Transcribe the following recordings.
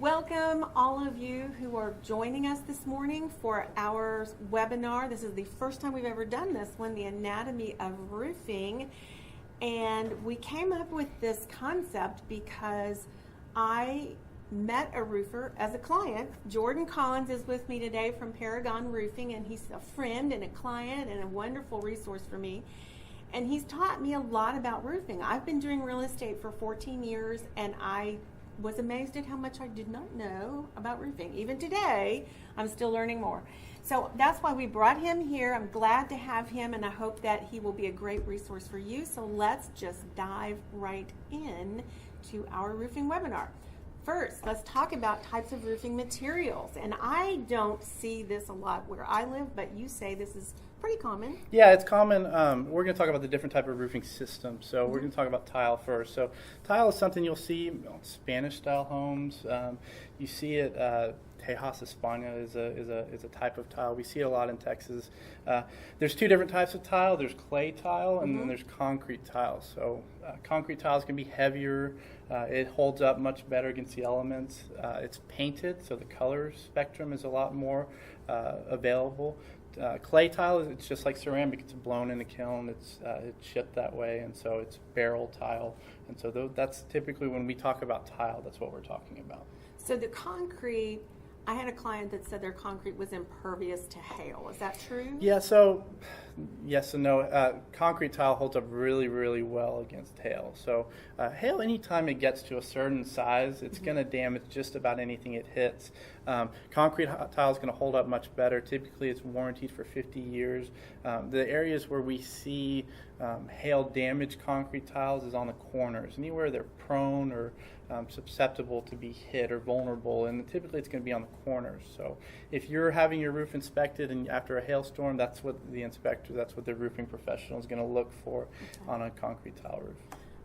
Welcome all of you who are joining us this morning for our webinar. This is the first time we've ever done this one, the anatomy of roofing. And we came up with this concept because I met a roofer as a client. Jordan Collins is with me today from Paragon Roofing, and he's a friend and a client and a wonderful resource for me. And he's taught me a lot about roofing. I've been doing real estate for 14 years, and I was amazed at how much I did not know about roofing. Even today, I'm still learning more. So that's why we brought him here. I'm glad to have him, and I hope that he will be a great resource for you. So let's just dive right in to our roofing webinar. First, let's talk about types of roofing materials. And I don't see this a lot where I live, but you say this is pretty common. Yeah, it's common. We're going to talk about the different type of roofing systems. So we're going to talk about tile first. So tile is something you'll see in Spanish-style homes. You see it. Tejas España is a type of tile. We see it a lot in Texas. There's two different types of tile. There's clay tile and then there's concrete tile. So concrete tiles can be heavier. It holds up much better against the elements. It's painted, so the color spectrum is a lot more available. Clay tile, it's just like ceramic. It's blown in the kiln. It's shipped that way, and so it's barrel tile. And so that's typically when we talk about tile, that's what we're talking about. So the concrete, I had a client that said their concrete was impervious to hail. Is that true? Yeah, so yes and no. Concrete tile holds up really, really well against hail. So hail, anytime it gets to a certain size, it's going to damage just about anything it hits. Concrete tile is going to hold up much better. Typically, it's warranted for 50 years. The areas where we see hail damage concrete tiles is on the corners, anywhere they're prone or susceptible to be hit or vulnerable, and typically it's going to be on the corners. So if you're having your roof inspected and after a hailstorm, that's what the roofing professional is going to look for on a concrete tile roof.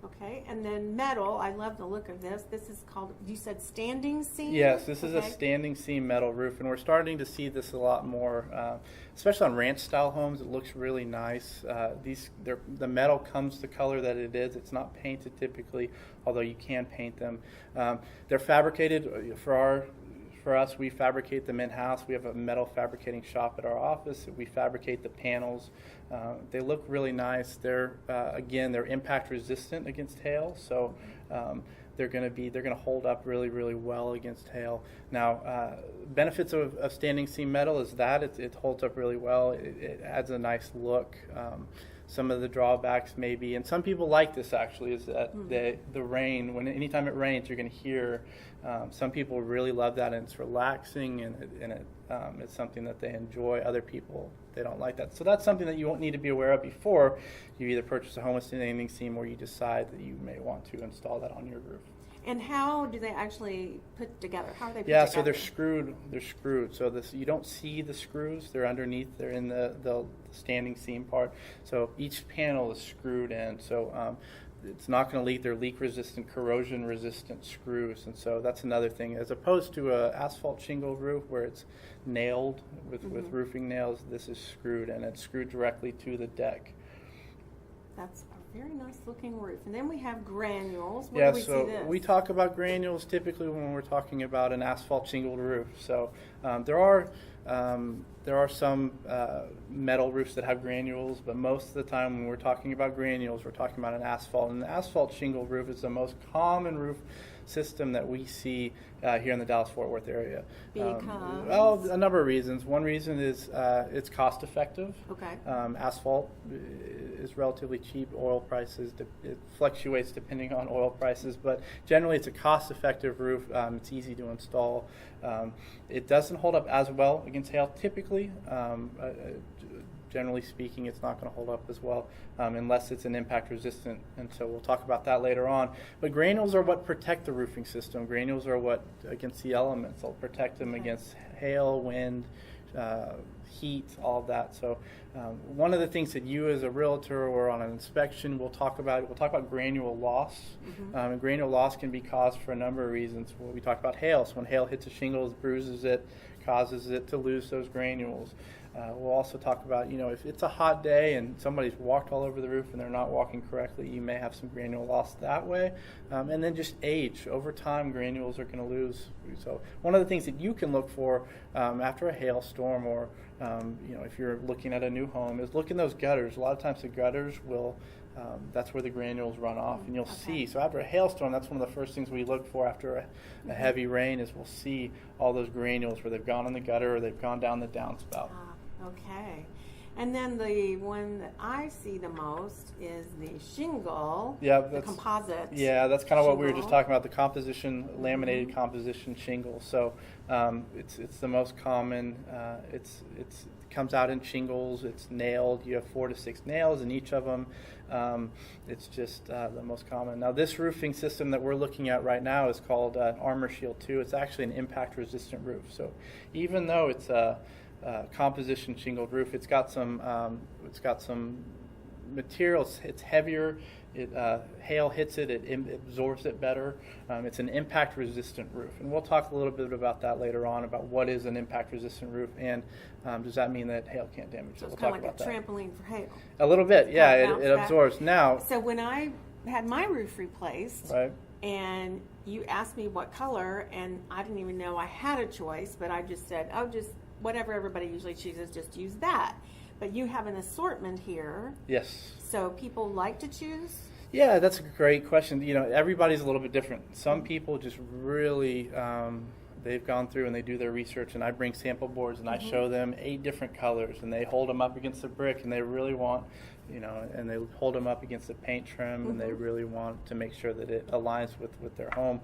Okay, and then metal, I love the look of this. This is called, you said standing seam? Yes, this is a standing seam metal roof, and we're starting to see this a lot more, especially on ranch-style homes. It looks really nice. The metal comes the color that it is. It's not painted typically, although you can paint them. They're fabricated for us, we fabricate them in-house. We have a metal fabricating shop at our office. We fabricate the panels. They look really nice. They're impact resistant against hail, so they're going to hold up really, really well against hail. Now, benefits of standing seam metal is that it holds up really well. It adds a nice look. Some of the drawbacks maybe, and some people like this actually, is that the rain, anytime it rains, you're going to hear. Some people really love that, and it's relaxing, and it's something that they enjoy. Other people, they don't like that. So that's something that you won't need to be aware of before you either purchase a home with standing seam or you decide that you may want to install that on your roof. And how do they actually put together? How are they put together? So they're screwed. So you don't see the screws. They're underneath. They're in the standing seam part. So each panel is screwed in. So it's not going to leak. They're leak-resistant, corrosion-resistant screws. And so that's another thing. As opposed to a asphalt shingle roof where it's nailed with roofing nails, this is screwed, and it's screwed directly to the deck. That's a very nice looking roof. And then we have granules. Where do we see this? We talk about granules typically when we're talking about an asphalt shingled roof. So there are some metal roofs that have granules, but most of the time when we're talking about granules, we're talking about an asphalt. And the asphalt shingle roof is the most common roof system that we see here in the Dallas-Fort Worth area. Because? A number of reasons. One reason is it's cost effective. Okay. Asphalt is relatively cheap. Oil prices, it fluctuates depending on oil prices, but generally it's a cost effective roof. It's easy to install. It doesn't hold up as well against hail typically. Generally speaking, it's not going to hold up as well unless it's an impact resistant, and so we'll talk about that later on. But granules are what protect the roofing system. Granules are what, against the elements, they'll protect them against hail, wind, heat, all of that. So one of the things that you as a realtor or on an inspection we'll talk about granule loss. And granule loss can be caused for a number of reasons. We talked about hail. So when hail hits a shingle, it bruises it, causes it to lose those granules. We'll also talk about, if it's a hot day and somebody's walked all over the roof and they're not walking correctly, you may have some granule loss that way. And then just age. Over time, granules are going to lose. So one of the things that you can look for after a hailstorm or, if you're looking at a new home is look in those gutters. A lot of times the gutters will that's where the granules run off, and you'll see. So after a hailstorm, that's one of the first things we look for after a heavy rain is we'll see all those granules where they've gone in the gutter or they've gone down the downspout. Okay. And then the one that I see the most is the shingle, the composite. Yeah, that's kind of what we were just talking about, the composition, laminated composition shingle. So it's the most common. It comes out in shingles. It's nailed. You have 4 to 6 nails in each of them. It's just the most common. Now, this roofing system that we're looking at right now is called Armor Shield 2. It's actually an impact-resistant roof. So even though it's a composition shingled roof, it's got some materials. It's heavier. Hail hits it. It absorbs it better. It's an impact-resistant roof, and we'll talk a little bit about that later on about what is an impact-resistant roof and does that mean that hail can't damage it. So it's we'll kind talk of like about a trampoline for hail. A little bit, yeah. It absorbs. Now, so when I had my roof replaced, right, and you asked me what color, and I didn't even know I had a choice, but I just said, just whatever everybody usually chooses, just use that. But you have an assortment here. Yes. So people like to choose? Yeah, that's a great question. Everybody's a little bit different. Some people just really, they've gone through and they do their research, and I bring sample boards and I show them 8 different colors, and they hold them up against the brick, and they really want, and they hold them up against the paint trim, and they really want to make sure that it aligns with their home.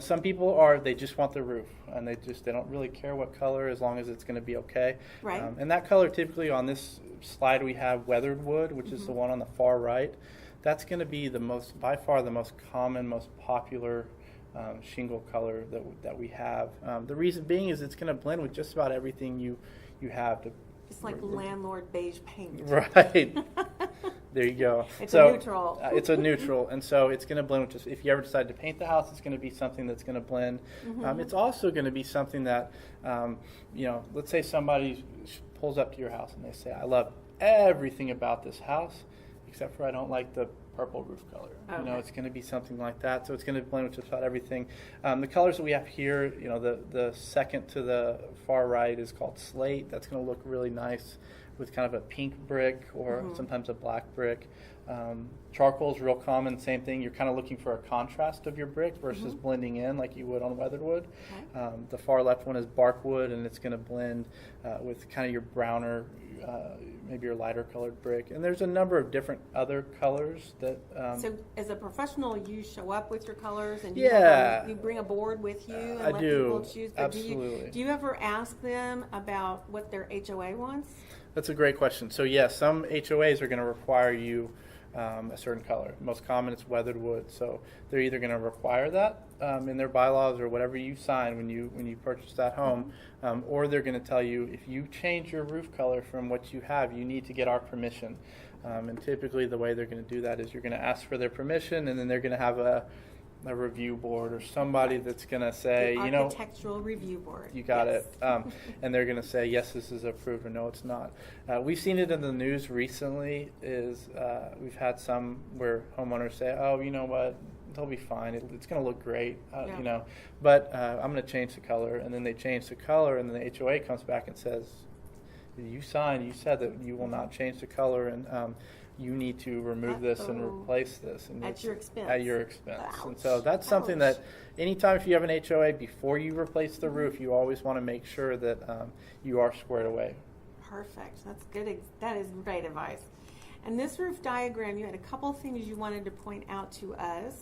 Some people they just want the roof, and they don't really care what color as long as it's going to be okay. Right. And that color, typically on this slide we have weathered wood, which is the one on the far right. That's going to be by far the most common, most popular shingle color that we have. The reason being is it's going to blend with just about everything you have. It's like landlord beige paint. Right. There you go. It's a neutral. It's a neutral, and so it's going to blend with if you ever decide to paint the house, it's going to be something that's going to blend. It's also going to be something that, let's say somebody pulls up to your house and they say, I love everything about this house, except for I don't like the purple roof color. Okay. It's going to be something like that. So it's going to blend with just about everything. The colors that we have here, the second to the far right is called slate. That's going to look really nice with kind of a pink brick or sometimes a black brick. Charcoal is real common, same thing. You're kind of looking for a contrast of your brick versus blending in like you would on weathered wood. Okay. The far left one is bark wood, and it's going to blend with kind of your browner, maybe your lighter colored brick. And there's a number of different other colors that... so as a professional, you show up with your colors and you bring a board with you and let people choose? But absolutely. Do you ever ask them about what their HOA wants? That's a great question. So yes, some HOAs are going to require you a certain color. Most common it's weathered wood. So they're either going to require that in their bylaws or whatever you sign when you purchase that home, or they're going to tell you if you change your roof color from what you have, you need to get our permission. And typically the way they're going to do that is you're going to ask for their permission, and then they're going to have a review board or somebody that's going to say, the architectural review board. You got it. And they're going to say, yes, this is approved, or no, it's not. We've seen it in the news recently. We've had some where homeowners say, oh, you know what, they'll be fine. It's going to look great, but I'm going to change the color. And then they change the color, and then the HOA comes back and says, you said that you will not change the color, and you need to remove this and replace this. And at your expense. At your expense. Ouch. And so that's something that anytime if you have an HOA, before you replace the roof, you always want to make sure that you are squared away. Perfect. That's good. That is great advice. And this roof diagram, you had a couple things you wanted to point out to us.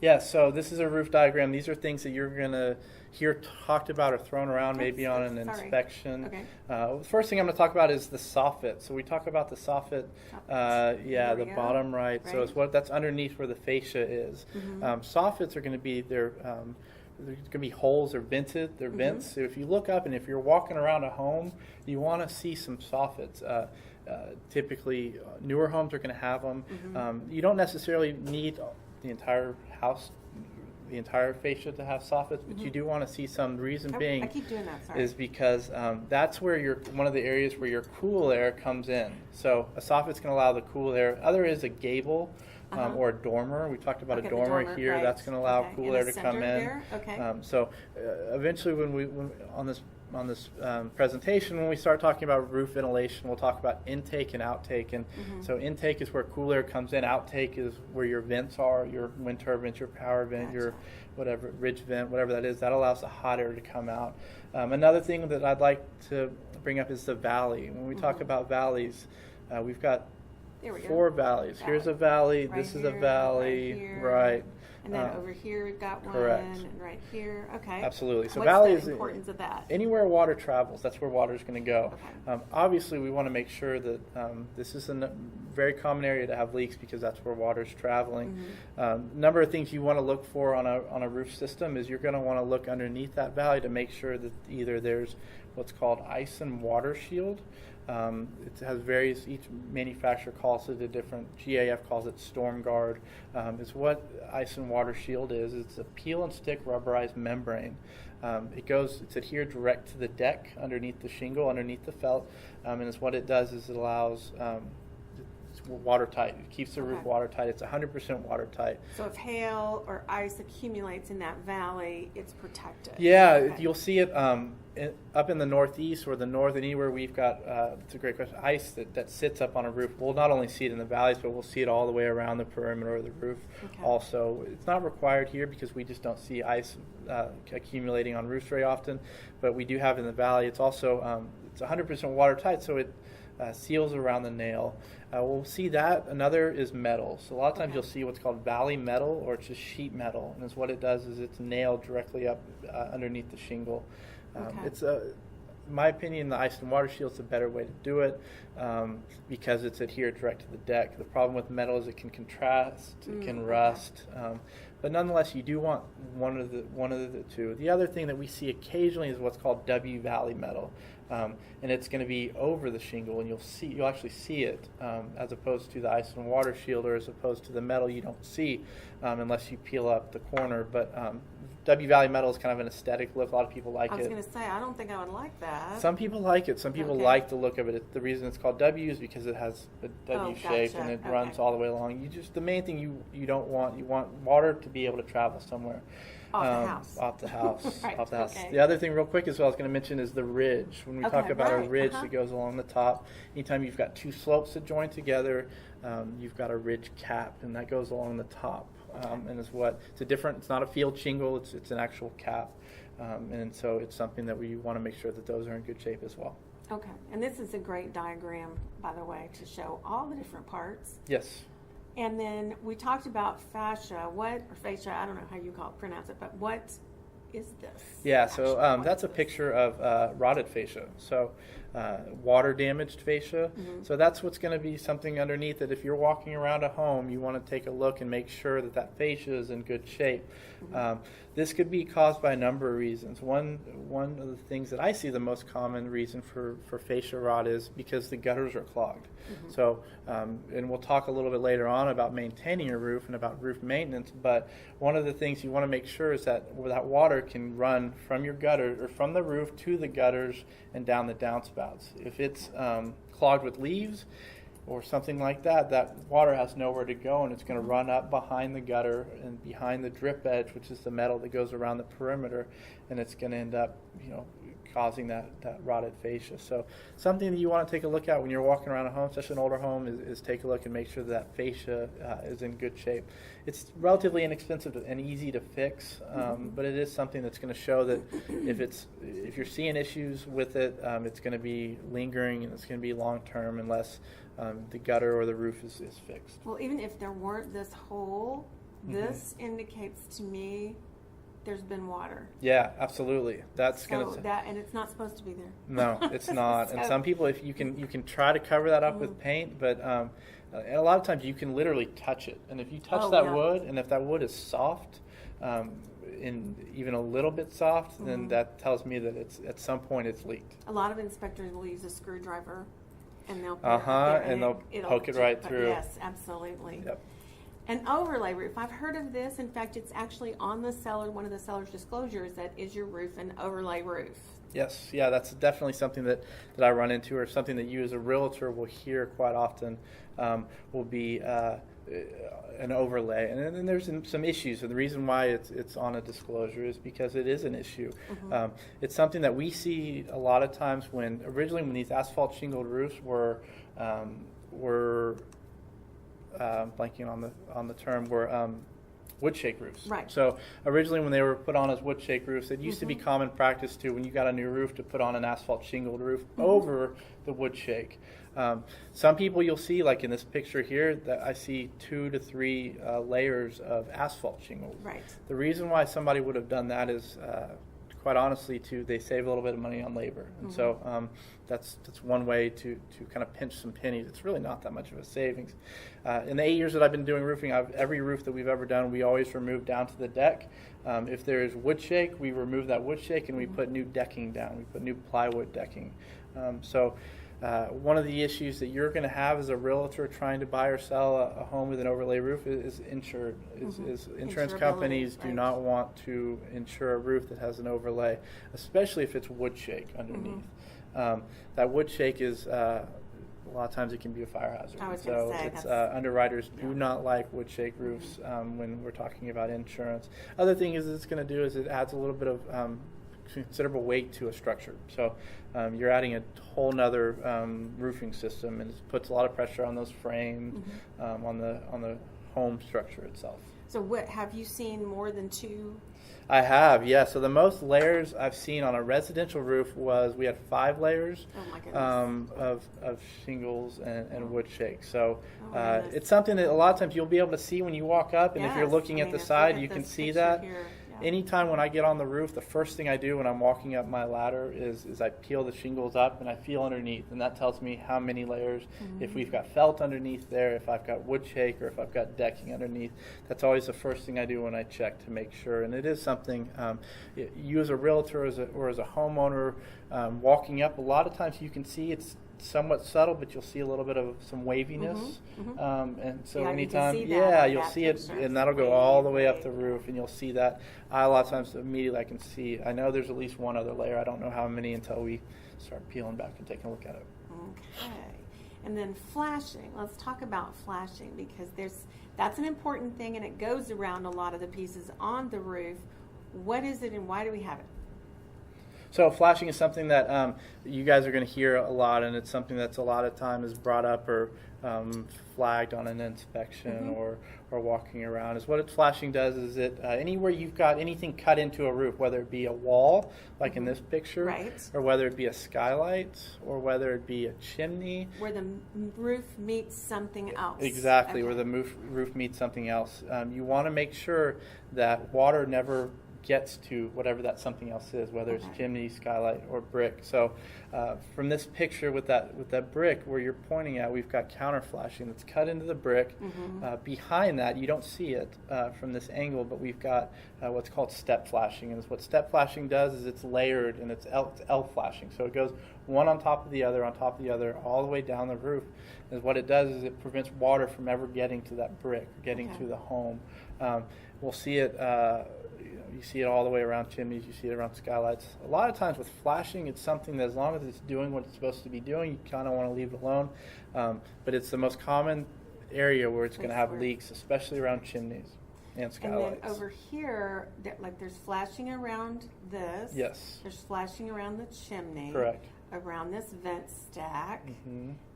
Yeah, so this is a roof diagram. These are things that you're going to hear talked about or thrown around maybe on an inspection. Okay. The first thing I'm going to talk about is the soffit. So we talk about the soffit, the bottom right. So it's that's underneath where the fascia is. Soffits are going to be there's going to be holes. They're vented. They're vents. So if you look up and if you're walking around a home, you want to see some soffits. Typically, newer homes are going to have them. You don't necessarily need the entire house the entire fascia to have soffits, but you do want to see some. The reason being I keep doing that, sorry. is because that's where one of the areas where your cool air comes in. So a soffit's going to allow the cool air. Other is a gable or a dormer. We talked about a dormer here. Right. That's going to allow Okay. cool In air the to come center in. there? Okay. So eventually, when on this presentation, when we start talking about roof ventilation, we'll talk about intake and outtake. And so intake is where cool air comes in. Outtake is where your vents are, your wind turbines, your power vent, your whatever ridge vent, whatever that is. That allows the hot air to come out. Another thing that I'd like to bring up is the valley. When we talk about valleys, we've got There we go. 4 valleys. Here's a valley. Right this is a here, valley. right here. Right. And then over here we've got one, correct. and right here. Okay. Absolutely. So What's valley the is importance of that? anywhere water travels. That's where water is going to go. Okay. Obviously, we want to make sure that this is a very common area to have leaks because that's where water is traveling. Number of things you want to look for on a roof system is you're going to want to look underneath that valley to make sure that either there's what's called ice and water shield. It has various, each manufacturer calls it a different, GAF calls it Storm Guard. It's what ice and water shield is. It's a peel and stick rubberized membrane. It's adhered direct to the deck underneath the shingle, underneath the felt, and it's what it does is it allows, it's watertight. It keeps the roof watertight. It's 100% watertight. So if hail or ice accumulates in that valley, it's protected. Yeah, Okay. you'll see it up in the northeast or the north, and anywhere we've got, it's a great question, ice that sits up on a roof. We'll not only see it in the valleys, but we'll see it all the way around the perimeter of the roof. Okay. Also, it's not required here because we just don't see ice accumulating on roofs very often, but we do have it in the valley. It's also, it's 100% watertight, so it seals around the nail. We'll see that. Another is metal. So a lot of times you'll see what's called valley metal, or it's just sheet metal. And what it does is it's nailed directly up underneath the shingle. It's in my opinion, the ice and water shield is a better way to do it because it's adhered direct to the deck. The problem with metal is it can contrast, it can rust, but nonetheless, you do want one of the two. The other thing that we see occasionally is what's called W valley metal, and it's going to be over the shingle, and you'll actually see it as opposed to the ice and water shield, or as opposed to the metal you don't see unless you peel up the corner. But W valley metal is kind of an aesthetic look. A lot of people like it. I was going to say, I don't think I would like that. Some people like it. Some people like the look of it. The reason it's called W is because it has a W shape and it runs all the way along. The main thing you don't want, you want water to be able to travel somewhere. Off the house. Off the house. Right, off the house. okay. The other thing real quick as well I was going to mention is the ridge. When we talk about a ridge that goes along the top, anytime you've got 2 slopes that join together, you've got a ridge cap, and that goes along the top. And it's not a field shingle, it's an actual cap. And so it's something that we want to make sure that those are in good shape as well. Okay, and this is a great diagram, by the way, to show all the different parts. Yes. And then we talked about fascia. Fascia, I don't know how you pronounce it, but what is this? Yeah, so that's a picture of rotted fascia. So water damaged fascia. So that's what's going to be something underneath it. If you're walking around a home, you want to take a look and make sure that fascia is in good shape. This could be caused by a number of reasons. One of the things that I see the most common reason for fascia rot is because the gutters are clogged. So, and we'll talk a little bit later on about maintaining your roof and about roof maintenance, but one of the things you want to make sure is that water can run from your gutter or from the roof to the gutters and down the downspouts. If it's clogged with leaves or something like that, that water has nowhere to go, and it's going to run up behind the gutter and behind the drip edge, which is the metal that goes around the perimeter, and it's going to end up, causing that rotted fascia. So something that you want to take a look at when you're walking around a home, especially an older home, is take a look and make sure that fascia is in good shape. It's relatively inexpensive and easy to fix, but it is something that's going to show that if you're seeing issues with it, it's going to be lingering and it's going to be long term unless the gutter or the roof is fixed. Well, even if there weren't this hole, this indicates to me there's been water. Yeah, absolutely. That's and it's not supposed to be there. No, it's not. And some people, if you can try to cover that up with paint, but and a lot of times you can literally touch it. And if you touch wood, and if that wood is soft, and even a little bit soft, then that tells me that at some point it's leaked. A lot of inspectors will use a screwdriver, and they'll they'll poke it right through. Yes, absolutely. Yep. An overlay roof. I've heard of this. In fact, it's actually on the seller. One of the seller's disclosures that is your roof an overlay roof. Yes, yeah, that's definitely something that I run into, or something that you as a realtor will hear quite often. Will be an overlay, and then there's some issues. And the reason why it's on a disclosure is because it is an issue. It's something that we see a lot of times when these asphalt shingled roofs were blanking on the term, were wood shake roofs. Right. So originally when they were put on as wood shake roofs, it used to be common practice to, when you got a new roof, to put on an asphalt shingled roof over the wood shake. Some people you'll see, like in this picture here, that I see 2 to 3 layers of asphalt shingles. Right. The reason why somebody would have done that is, quite honestly, they save a little bit of money on labor. And so that's one way to kind of pinch some pennies. It's really not that much of a savings. In the 8 years that I've been doing roofing, every roof that we've ever done, we always remove down to the deck. If there is wood shake, we remove that wood shake and we put new decking down. We put new plywood decking. One of the issues that you're going to have as a realtor trying to buy or sell a home with an overlay roof is insured. Is insurance companies do not want to insure a roof that has an overlay, especially if it's wood shake underneath. That wood shake is a lot of times it can be a fire hazard. I was so say, it's underwriters do not like wood shake roofs when we're talking about insurance. Other thing is it's going to do is it adds a little bit of considerable weight to a structure. So you're adding a whole nother roofing system, and it puts a lot of pressure on those frames, on the home structure itself. So what, have you seen more than 2? I have, yeah. So the most layers I've seen on a residential roof we had 5 layers of shingles and wood shake. So it's something that a lot of times you'll be able to see when you walk up, and if you're looking at the side, you can see that. Here. Anytime when I get on the roof, the first thing I do when I'm walking up my ladder is I peel the shingles up and I feel underneath, and that tells me how many layers. If we've got felt underneath there, if I've got wood shake, or if I've got decking underneath, that's always the first thing I do when I check to make sure. And it is something you as a realtor or as a homeowner walking up, a lot of times you can see it's somewhat subtle, but you'll see a little bit of some waviness. And so anytime, you'll see it, and that'll go all the way up the roof, and you'll see that. A lot of times immediately I can see, I know there's at least one other layer. I don't know how many until we start peeling back and taking a look at it. Okay. And then flashing. Let's talk about flashing, because that's an important thing, and it goes around a lot of the pieces on the roof. What is it, and why do we have it? So flashing is something that you guys are going to hear a lot, and it's something that's a lot of time is brought up or flagged on an inspection or walking around. Is what flashing does is it anywhere you've got anything cut into a roof, whether it be a wall like in this picture, or whether it be a skylight, or whether it be a chimney, where the roof meets something else. Exactly, where the roof meets something else. You want to make sure that water never gets to whatever that something else is, whether it's chimney, skylight, or brick. So from this picture with that brick where you're pointing at, we've got counter flashing that's cut into the brick. Behind that, you don't see it from this angle, but we've got what's called step flashing. And what step flashing does is it's layered, and it's L flashing. So it goes one on top of the other, all the way down the roof. And what it does is it prevents water from ever getting to that brick, getting to the home. We'll see it you see it all the way around chimneys, you see it around skylights. A lot of times with flashing, it's something that as long as it's doing what it's supposed to be doing, you kind of want to leave it alone. But it's the most common area where it's going to have leaks, especially around chimneys and skylights. And then over here, there's flashing around this. Yes. There's flashing around the chimney. Correct. Around this vent stack.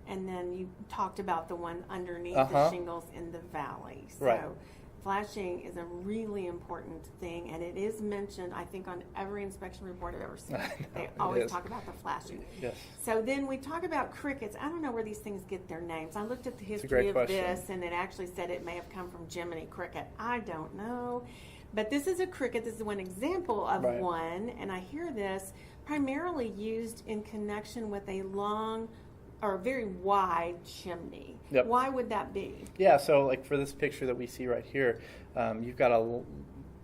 And then you talked about the one underneath the shingles in the valley. So flashing is a really important thing, and it is mentioned, I think, on every inspection report I've ever seen. They always talk about the flashing. Yes. So then we talk about crickets. I don't know where these things get their names. I looked at the history of this, and it actually said it may have come from Jiminy cricket. I don't know. But this is a cricket. This is one example of one, and I hear this primarily used in connection with a long or very wide chimney. Why would that be? Yeah, so like for this picture that we see right here, you've got a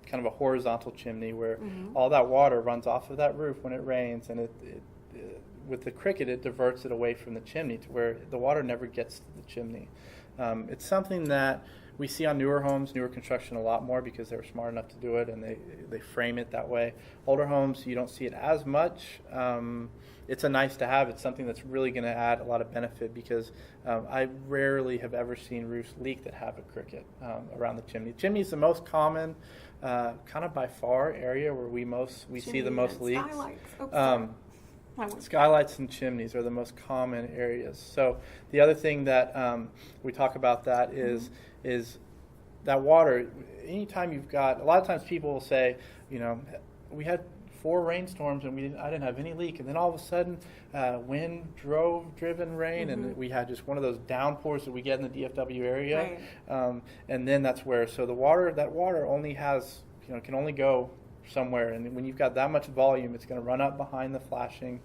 kind of a horizontal chimney where all that water runs off of that roof when it rains, and it with the cricket, it diverts it away from the chimney to where the water never gets to the chimney. It's something that we see on newer homes, newer construction a lot more because they were smart enough to do it and they frame it that way. Older homes, you don't see it as much. It's a nice to have. It's something that's really going to add a lot of benefit because I rarely have ever seen roofs leak that have a cricket around the chimney. Chimney is the most common, kind of by far, area where we see the most leaks. Skylights and chimneys are the most common areas. So the other thing that we talk about that is that water. Anytime you've got, a lot of times people will say, we had 4 rainstorms and I didn't have any leak, and then all of a sudden wind-driven rain, and we had just one of those downpours that we get in the DFW area, right. And then that's where, so that water only has, can only go somewhere, and when you've got that much volume, it's going to run up behind the flashing.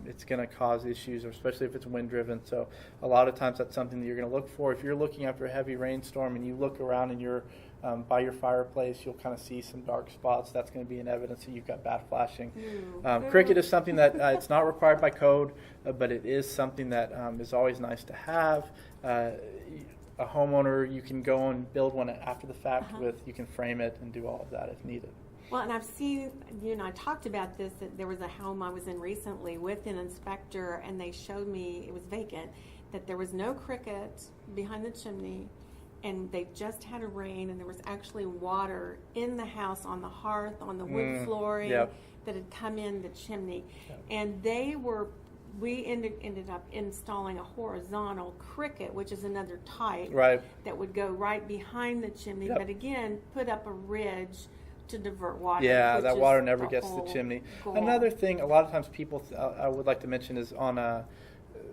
It's going to cause issues, especially if it's wind driven. So a lot of times that's something that you're going to look for. If you're looking after a heavy rainstorm and you look around and you're by your fireplace, you'll kind of see some dark spots. That's going to be an evidence that you've got bad flashing. Cricket is something that it's not required by code, but it is something that is always nice to have. A homeowner, you can go and build one after the fact you can frame it and do all of that if needed. Well, and I've seen, I talked about this, that there was a home I was in recently with an inspector, and they showed me, it was vacant, that there was no cricket behind the chimney, and they just had a rain, and there was actually water in the house on the hearth, on the wood flooring that had come in the chimney. And we ended up installing a horizontal cricket, which is another type that would go right behind the chimney, but again, put up a ridge to divert water. Yeah, that water never gets to the chimney. Goal. Another thing, a lot of times people, I would like to mention, is on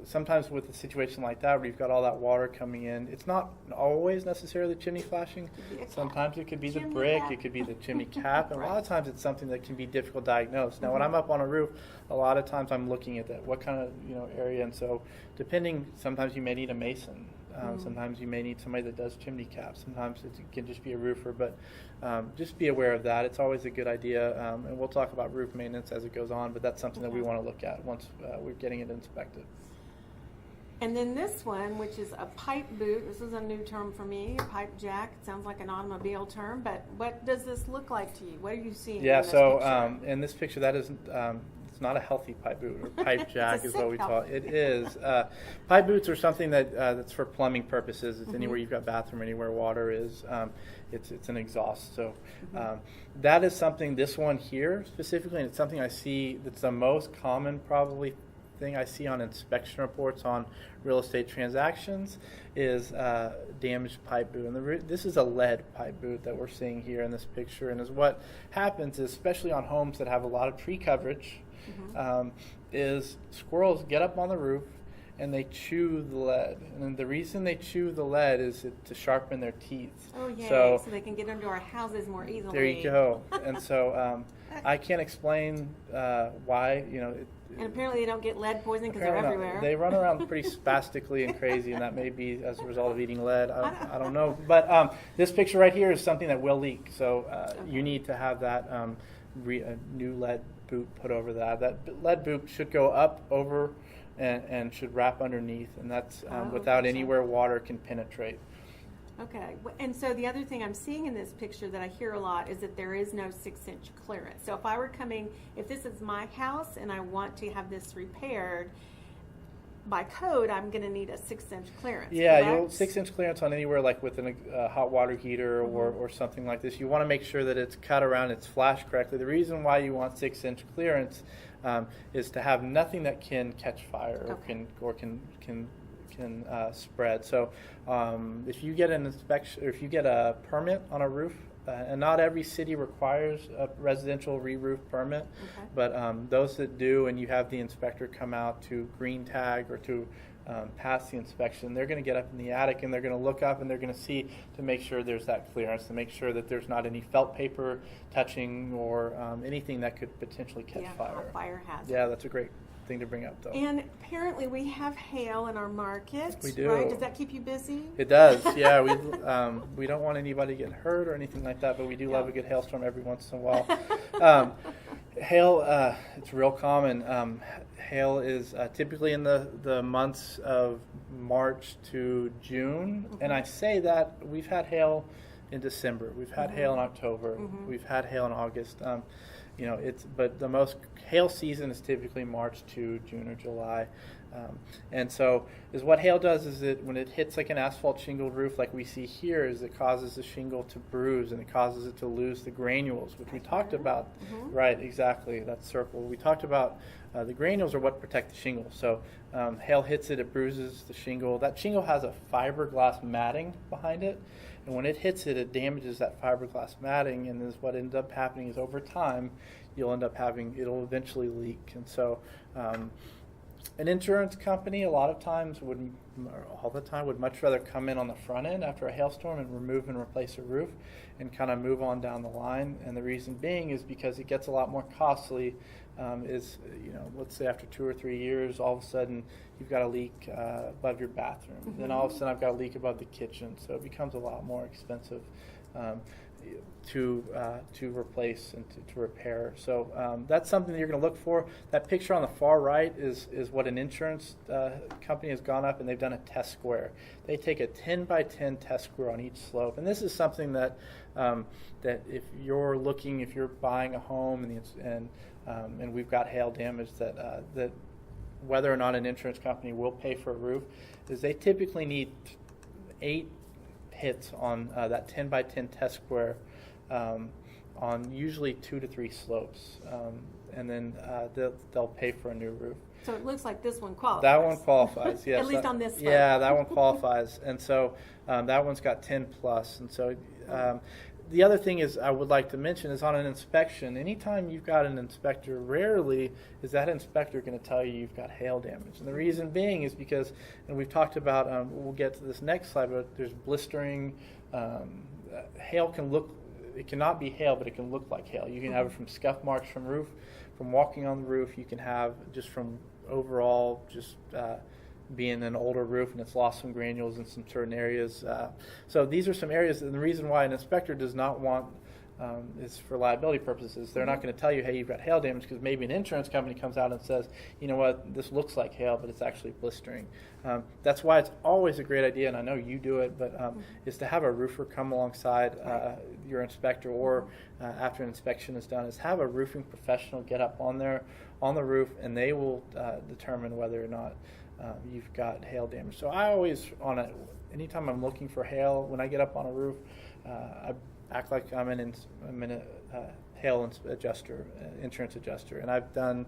sometimes with a situation like that where you've got all that water coming in, it's not always necessarily the chimney flashing. Sometimes it could be the brick, it could be the chimney cap, and a lot of times it's something that can be difficult to diagnose. Now, when I'm up on a roof, a lot of times I'm looking at that, what kind of area, and so depending, sometimes you may need a mason. Sometimes you may need somebody that does chimney caps. Sometimes it can just be a roofer, but just be aware of that. It's always a good idea, and we'll talk about roof maintenance as it goes on, but that's something that we want to look at once we're getting it inspected. And then this one, which is a pipe boot. This is a new term for me, a pipe jack. It sounds like an automobile term, but what does this look like to you? What are you seeing in this picture? In this picture, that is... it's not a healthy pipe boot, or pipe jack is what we call it. It is. Pipe boots are something that's for plumbing purposes. It's anywhere you've got bathroom, anywhere water is. It's an exhaust. So that is something, this one here specifically, and it's something I see that's the most common probably thing I see on inspection reports on real estate transactions is damaged pipe boot. And this is a lead pipe boot that we're seeing here in this picture. And what happens is, especially on homes that have a lot of tree coverage, is squirrels get up on the roof and they chew the lead. And the reason they chew the lead is to sharpen their teeth. Oh, yeah, so they can get into our houses more easily. There you go. And so I can't explain why, and apparently they don't get lead poisoning because they're everywhere. They run around pretty spastically and crazy, and that may be as a result of eating lead. I don't know. But this picture right here is something that will leak. So you need to have that new lead boot put over that. That lead boot should go up over and should wrap underneath, and that's without anywhere water can penetrate. Okay, and so the other thing I'm seeing in this picture that I hear a lot is that there is no 6-inch clearance. So if this is my house and I want to have this repaired, by code, I'm going to need a 6-inch clearance. Yeah, 6-inch clearance on anywhere like with a hot water heater or something like this. You want to make sure that it's cut around, it's flashed correctly. The reason why you want 6-inch clearance is to have nothing that can catch fire or can spread. So if you get an inspection, or if you get a permit on a roof, and not every city requires a residential re-roof permit, but those that do, and you have the inspector come out to green tag or to pass the inspection, they're going to get up in the attic and they're going to look up and they're going to see to make sure there's that clearance, to make sure that there's not any felt paper touching or anything that could potentially catch fire. Fire hazard. Yeah, that's a great thing to bring up, though. And apparently we have hail in our market. We do. Right? Does that keep you busy? It does. Yeah, we don't want anybody to get hurt or anything like that, but we do love a good hailstorm every once in a while. Hail, it's real common. Hail is typically in the months of March to June, and I say that we've had hail in December, we've had hail in October, we've had hail in August. But the most hail season is typically March to June or July. And so is what hail does is when it hits like an asphalt shingled roof like we see here, is it causes the shingle to bruise and it causes it to lose the granules, which we talked about. Right, exactly, that circle. We talked about the granules are what protect the shingle. So hail hits it, it bruises the shingle. That shingle has a fiberglass matting behind it. And when it hits it, it damages that fiberglass matting, and what ends up happening is over time, it'll eventually leak. And so an insurance company all the time would much rather come in on the front end after a hailstorm and remove and replace a roof and kind of move on down the line. And the reason being is because it gets a lot more costly. Let's say after 2 or 3 years, all of a sudden you've got a leak above your bathroom. Then all of a sudden I've got a leak above the kitchen. So it becomes a lot more expensive to replace and to repair. So that's something that you're going to look for. That picture on the far right is what an insurance company has gone up and they've done a test square. They take a 10 by 10 test square on each slope, and this is something that if you're buying a home and we've got hail damage, that whether or not an insurance company will pay for a roof, is they typically need 8 hits on that 10 by 10 test square on usually 2 to 3 slopes, and then they'll pay for a new roof. So it looks like this one qualifies. That one qualifies, yes. At least on this slope. Yeah, that one qualifies, and so that one's got 10 plus, and so. The other thing is I would like to mention is on an inspection, anytime you've got an inspector, rarely is that inspector going to tell you you've got hail damage. And the reason being is because, and we've talked about, we'll get to this next slide, but there's blistering. Hail it cannot be hail, but it can look like hail. You can have it from scuff marks from walking on the roof. You can have just from overall being an older roof and it's lost some granules in some certain areas. So these are some areas, and the reason why an inspector does not want is for liability purposes. They're not going to tell you, hey, you've got hail damage, because maybe an insurance company comes out and says, you know what, this looks like hail, but it's actually blistering. That's why it's always a great idea, and I know you do it, but is to have a roofer come alongside your inspector, or after an inspection is done, is have a roofing professional get up on the roof, and they will determine whether or not you've got hail damage. So I always, anytime I'm looking for hail, when I get up on a roof, I act like I'm in a hail insurance adjuster, and I've done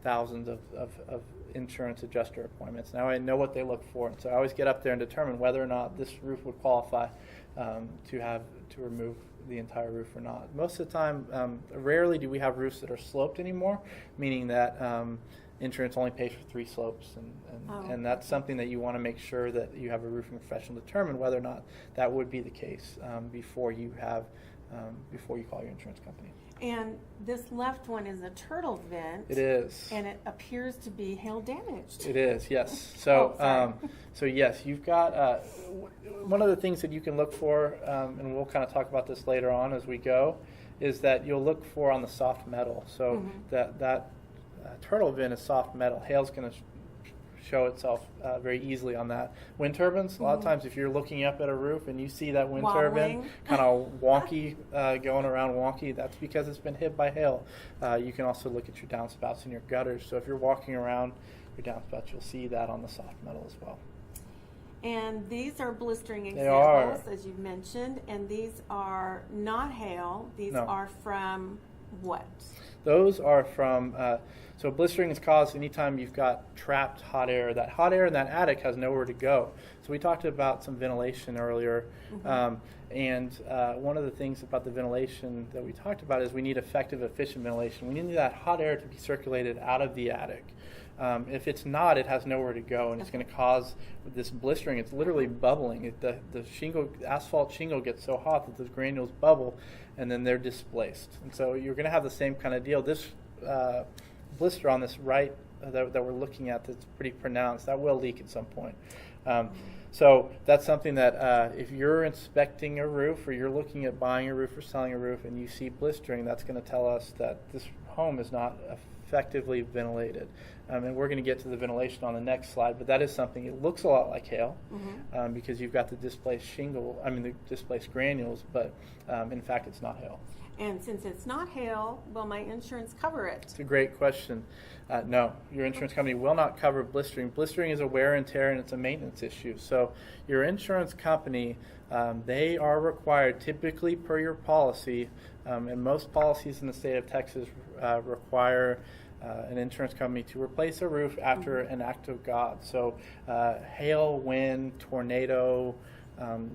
thousands of insurance adjuster appointments. Now I know what they look for, and so I always get up there and determine whether or not this roof would qualify to remove the entire roof or not. Most of the time, rarely do we have roofs that are sloped anymore, meaning that insurance only pays for 3 slopes, and that's something that you want to make sure that you have a roofing professional determine whether or not that would be the case before you call your insurance company. And this left one is a turtle vent. It is. And it appears to be hail damaged. It is, yes. So, so yes, you've got one of the things that you can look for, and we'll kind of talk about this later on as we go, is that you'll look for on the soft metal. So that turtle vent is soft metal. Hail's going to show itself very easily on that. Wind turbines, a lot of times if you're looking up at a roof and you see that wind turbine kind of wonky, going around wonky, that's because it's been hit by hail. You can also look at your downspouts and your gutters. So if you're walking around your downspouts, you'll see that on the soft metal as well. And these are blistering examples, as you've mentioned, and these are not hail. These are from what? Those are from, so blistering is caused anytime you've got trapped hot air. That hot air in that attic has nowhere to go. So we talked about some ventilation earlier, and one of the things about the ventilation that we talked about is we need effective, efficient ventilation. We need that hot air to be circulated out of the attic. If it's not, it has nowhere to go, and it's going to cause this blistering. It's literally bubbling. The asphalt shingle gets so hot that those granules bubble, and then they're displaced. And so you're going to have the same kind of deal. This blister on this right that we're looking at, that's pretty pronounced, that will leak at some point. So that's something that if you're inspecting a roof, or you're looking at buying a roof or selling a roof, and you see blistering, that's going to tell us that this home is not effectively ventilated. And we're going to get to the ventilation on the next slide, but that is something. It looks a lot like hail because you've got the displaced the displaced granules, but in fact it's not hail. And since it's not hail, will my insurance cover it? It's a great question. No, your insurance company will not cover blistering. Blistering is a wear and tear, and it's a maintenance issue. So your insurance company, they are required, typically per your policy, and most policies in the state of Texas require an insurance company to replace a roof after an act of God. So hail, wind, tornado,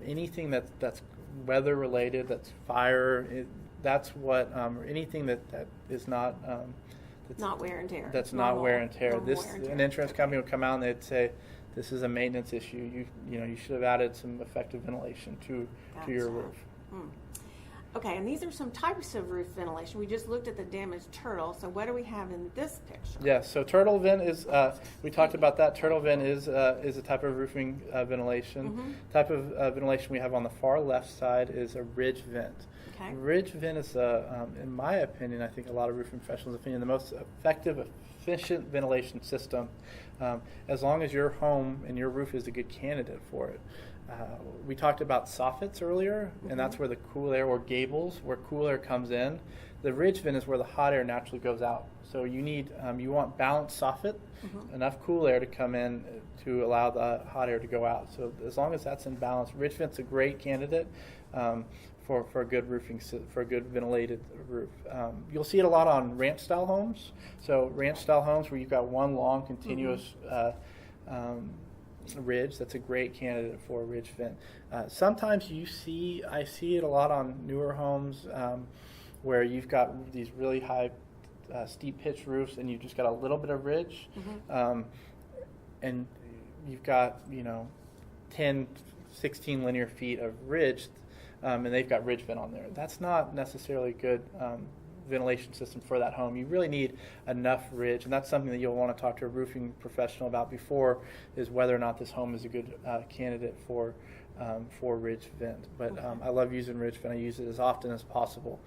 anything that's weather related, that's fire, that's what anything that is not It's not wear and tear. That's Normal, not wear and tear. normal wear and tear. An insurance company would come out and they'd say, "This is a maintenance issue. You should have added some effective ventilation to your roof." Okay, and these are some types of roof ventilation. We just looked at the damaged turtle. So what do we have in this picture? Yeah. So turtle vent is. We talked about that. Turtle vent is a type of roofing ventilation. Type of ventilation we have on the far left side is a ridge vent. Okay. Ridge vent is, in my opinion, I think a lot of roofing professionals' opinion, the most effective, efficient ventilation system, as long as your home and your roof is a good candidate for it. We talked about soffits earlier, and that's where the cool air, or gables, where cool air comes in. The ridge vent is where the hot air naturally goes out. So you need, you want balanced soffit, enough cool air to come in to allow the hot air to go out. So as long as that's in balance, ridge vent's a great candidate for a good roofing, for a good ventilated roof. You'll see it a lot on ranch style homes. So ranch style homes where you've got one long continuous ridge, that's a great candidate for a ridge vent. Sometimes I see it a lot on newer homes where you've got these really high steep pitch roofs and you've just got a little bit of ridge, and you've got 10, 16 linear feet of ridge, and they've got ridge vent on there. That's not necessarily good ventilation system for that home. You really need enough ridge, and that's something that you'll want to talk to a roofing professional about before, is whether or not this home is a good candidate for ridge vent. But I love using ridge vent. I use it as often as possible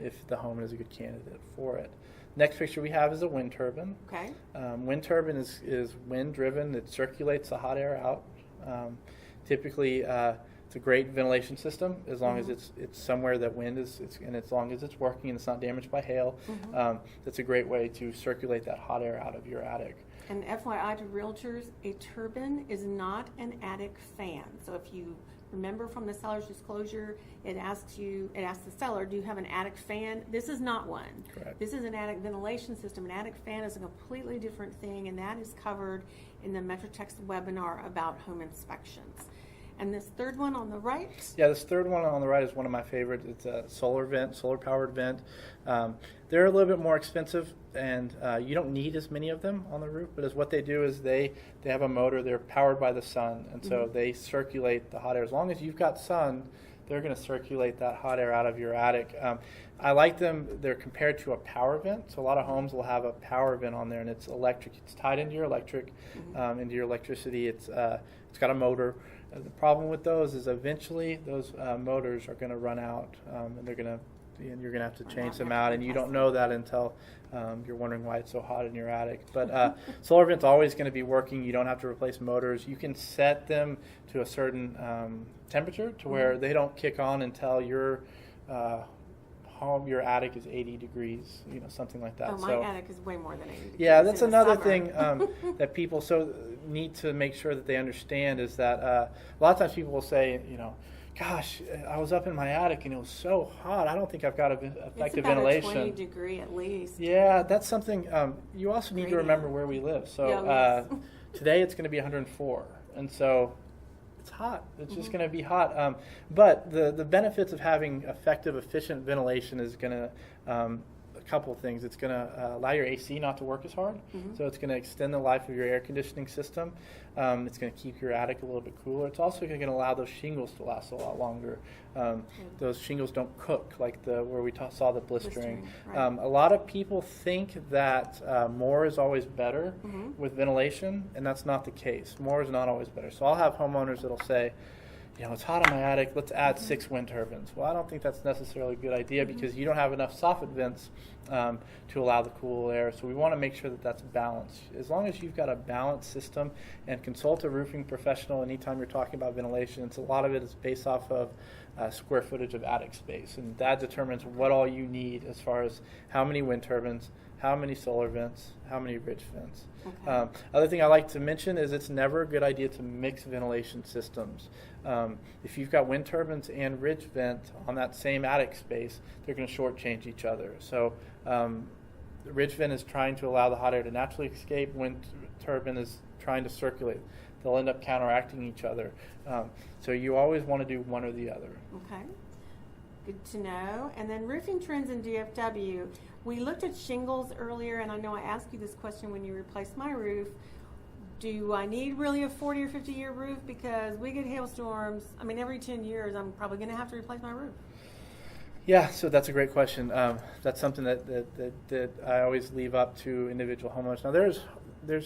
if the home is a good candidate for it. Next picture we have is a wind turbine. Okay. Wind turbine is wind driven. It circulates the hot air out. Typically, it's a great ventilation system as long as it's somewhere that wind is, and as long as it's working and it's not damaged by hail. That's a great way to circulate that hot air out of your attic. And FYI to realtors, a turbine is not an attic fan. So if you remember from the seller's disclosure, it asks the seller, do you have an attic fan? This is not one. Correct. This is an attic ventilation system. An attic fan is a completely different thing, and that is covered in the MetroTex webinar about home inspections. And this third one on the right? Yeah, this third one on the right is one of my favorites. It's a solar powered vent. They're a little bit more expensive, and you don't need as many of them on the roof, but what they do is they have a motor. They're powered by the sun, and so they circulate the hot air. As long as you've got sun, they're going to circulate that hot air out of your attic. I like them. They're compared to a power vent. So a lot of homes will have a power vent on there, and it's electric. It's tied into your into your electricity. It's got a motor. The problem with those is eventually those motors are going to run out, and you're going to have to change them out, and you don't know that until you're wondering why it's so hot in your attic. But solar vent's always going to be working. You don't have to replace motors. You can set them to a certain temperature to where they don't kick on until your attic is 80 degrees, something like that. Oh, my attic is way more than 80 degrees. Yeah, that's another thing that people need to make sure that they understand is that a lot of times people will say, gosh, I was up in my attic and it was so hot. I don't think I've got effective ventilation. It's about a 20 degree at least. Yeah, that's something you also need to remember where we live. So today it's going to be 104, and so it's hot. It's just going to be hot. But the benefits of having effective, efficient ventilation is going to a couple of things. It's going to allow your AC not to work as hard. So it's going to extend the life of your air conditioning system. It's going to keep your attic a little bit cooler. It's also going to allow those shingles to last a lot longer. Those shingles don't cook like where we saw the blistering. Right. A lot of people think that more is always better with ventilation, and that's not the case. More is not always better. So I'll have homeowners that'll say, it's hot in my attic, let's add 6 wind turbines. Well, I don't think that's necessarily a good idea because you don't have enough soffit vents to allow the cool air. So we want to make sure that that's balanced. As long as you've got a balanced system, and consult a roofing professional anytime you're talking about ventilation. It's a lot of it is based off of square footage of attic space, and that determines what all you need as far as how many wind turbines, how many solar vents, how many ridge vents. Okay. Other thing I like to mention is it's never a good idea to mix ventilation systems. If you've got wind turbines and ridge vent on that same attic space, they're going to shortchange each other. So the ridge vent is trying to allow the hot air to naturally escape. Wind turbine is trying to circulate. They'll end up counteracting each other. So you always want to do one or the other. Okay. Good to know. And then roofing trends in DFW. We looked at shingles earlier, and I know I asked you this question when you replaced my roof. Do I need really a 40 or 50 year roof? Because we get hailstorms. I mean, every 10 years, I'm probably going to have to replace my roof. Yeah, so that's a great question. That's something that I always leave up to individual homeowners. Now, there's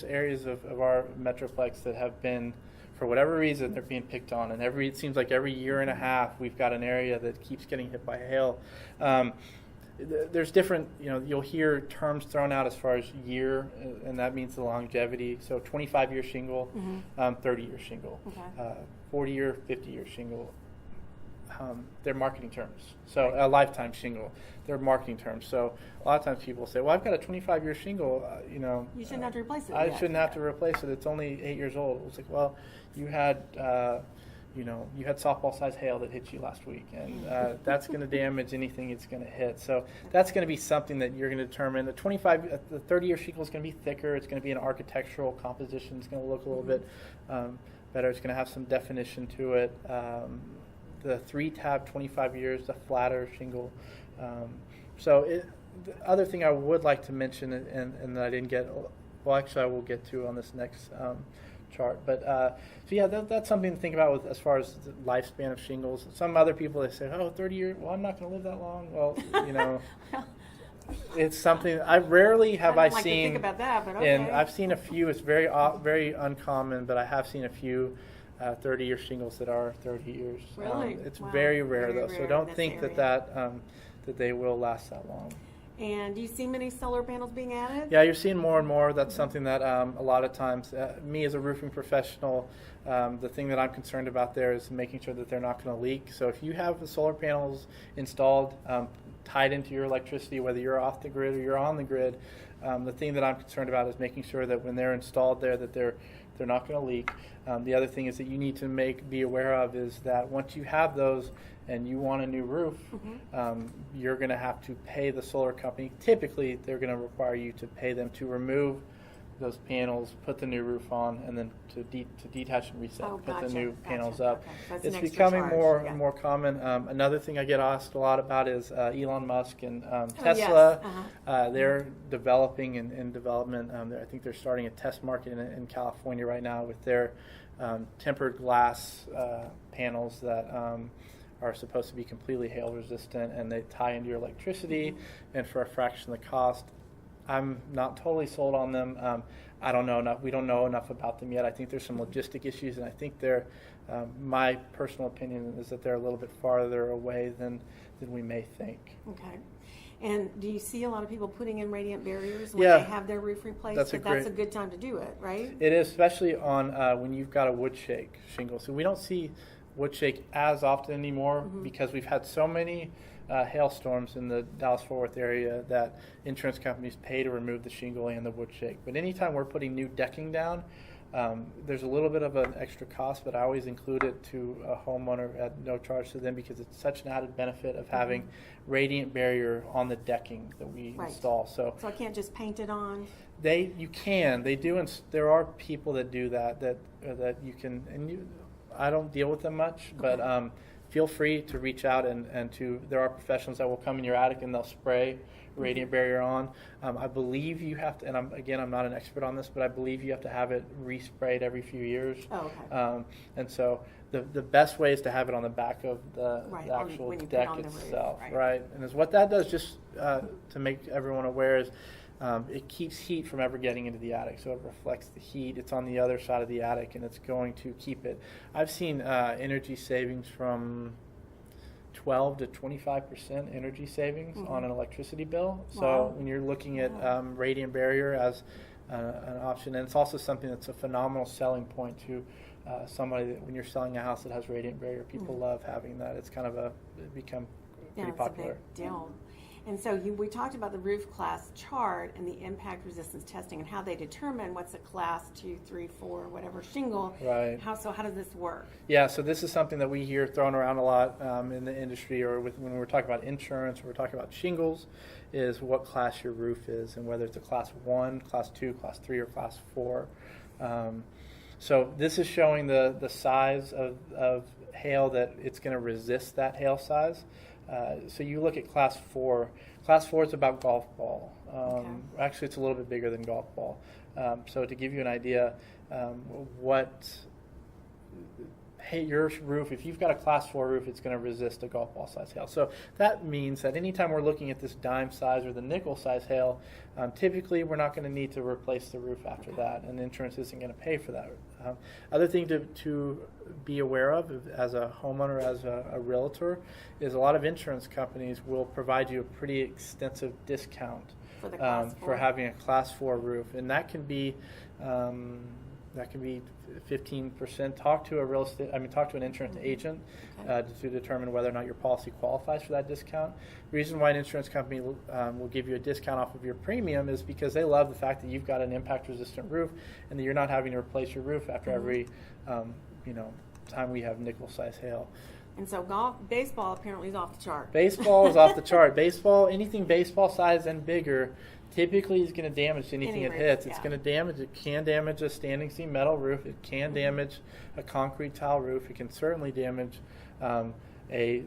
areas of our Metroplex that have been, for whatever reason, they're being picked on. And it seems like every year and a half, we've got an area that keeps getting hit by hail. There's different, you'll hear terms thrown out as far as year, and that means the longevity. So 25-year shingle, 30-year shingle, Okay. 40-year, 50-year shingle. They're marketing terms. So a lifetime shingle, they're marketing terms. So a lot of times people say, well, I've got a 25-year shingle, You shouldn't have to replace it. I shouldn't have to replace it. It's only 8 years old. It's like, well, you had softball-sized hail that hit you last week, and that's going to damage anything it's going to hit. So that's going to be something that you're going to determine. The 30-year shingle is going to be thicker. It's going to be an architectural composition. It's going to look a little bit better. It's going to have some definition to it. The 3-tab 25 years, the flatter shingle. The other thing I would like to mention, and that I didn't get, well, actually I will get to on this next chart. But that's something to think about with as far as the lifespan of shingles. Some other people, they say, 30 years, well, I'm not going to live that long. Well, it's something I rarely have I don't like seen. to think about that, but okay. And I've seen a few. It's very very uncommon, but I have seen a few 30-year shingles that are 30 years. Really? It's Wow. very rare, Very though. rare So in don't this think area. that they will last that long. And do you see many solar panels being added? Yeah, you're seeing more and more. That's something that a lot of times, me as a roofing professional, the thing that I'm concerned about there is making sure that they're not going to leak. So if you have the solar panels installed, tied into your electricity, whether you're off the grid or you're on the grid, the thing that I'm concerned about is making sure that when they're installed there that they're not going to leak. The other thing is that you need to be aware of is that once you have those and you want a new roof, you're going to have to pay the solar company. Typically, they're going to require you to pay them to remove those panels, put the new roof on, and then to detach and reset, put the new panels up. Okay. It's becoming more and more common. Another thing I get asked a lot about is Elon Musk and Tesla. Yes. They're developing in development. I think they're starting a test market in California right now with their tempered glass panels that are supposed to be completely hail resistant, and they tie into your electricity, and for a fraction of the cost. I'm not totally sold on them. I don't know enough. We don't know enough about them yet. I think there's some logistic issues, and I think they're. My personal opinion is that they're a little bit farther away than we may think. Okay. And do you see a lot of people putting in radiant barriers when Yeah. they have their roof replaced? That's That's a good time to do it, right? It is, especially on when you've got a wood shake shingle. So we don't see wood shake as often anymore because we've had so many hailstorms in the Dallas-Fort Worth area that insurance companies pay to remove the shingle and the wood shake. But anytime we're putting new decking down, there's a little bit of an extra cost, but I always include it to a homeowner at no charge to them because it's such an added benefit of having radiant barrier on the decking that we install. So I can't just paint it on? You can. They do. There are people that do that you can. And I don't deal with them much, but feel free to reach out and there are professionals that will come in your attic and they'll spray radiant barrier on. I believe you have to, and I'm not an expert on this, but I believe you have to have it resprayed every few years. Oh, okay. And so the best way is to have it on the back of the actual when you put deck on the roof, itself, right. And what that does, just to make everyone aware, is it keeps heat from ever getting into the attic. So it reflects the heat. It's on the other side of the attic, and it's going to keep it. I've seen energy savings from 12 to 25% energy savings on an electricity bill. So when you're looking at radiant barrier as an option, and it's also something that's a phenomenal selling point to somebody that when you're selling a house that has radiant barrier, people love having that. It's kind of become pretty popular. It's a big deal. And so we talked about the roof class chart and the impact resistance testing and how they determine what's a class 2, 3, 4, whatever shingle. Right. How does this work? Yeah, so this is something that we hear thrown around a lot in the industry, or when we're talking about insurance, or we're talking about shingles, is what class your roof is, and whether it's a class 1, class 2, class 3, or class 4. So this is showing the size of hail that it's going to resist that hail size. So you look at class 4. Class 4 is about golf ball. Actually, it's a little bit bigger than golf ball. So to give you an idea, your roof, if you've got a class 4 roof, it's going to resist a golf ball size hail. So that means that anytime we're looking at this dime size or the nickel size hail, typically we're not going to need to replace the roof after that, and insurance isn't going to pay for that. Other thing to be aware of as a homeowner, as a realtor, is a lot of insurance companies will provide you a pretty extensive discount For the class 4. for having a class 4 roof, and that can be 15%. Talk to an insurance agent to determine whether or not your policy qualifies for that discount. The reason why an insurance company will give you a discount off of your premium is because they love the fact that you've got an impact-resistant roof and that you're not having to replace your roof after every time we have nickel-size hail. And so baseball apparently is off the chart. Baseball is off the chart. Anything baseball size and bigger, typically is going to damage anything it hits. It's going to damage. It can damage a standing seam metal roof. It can damage a concrete tile roof. It can certainly damage a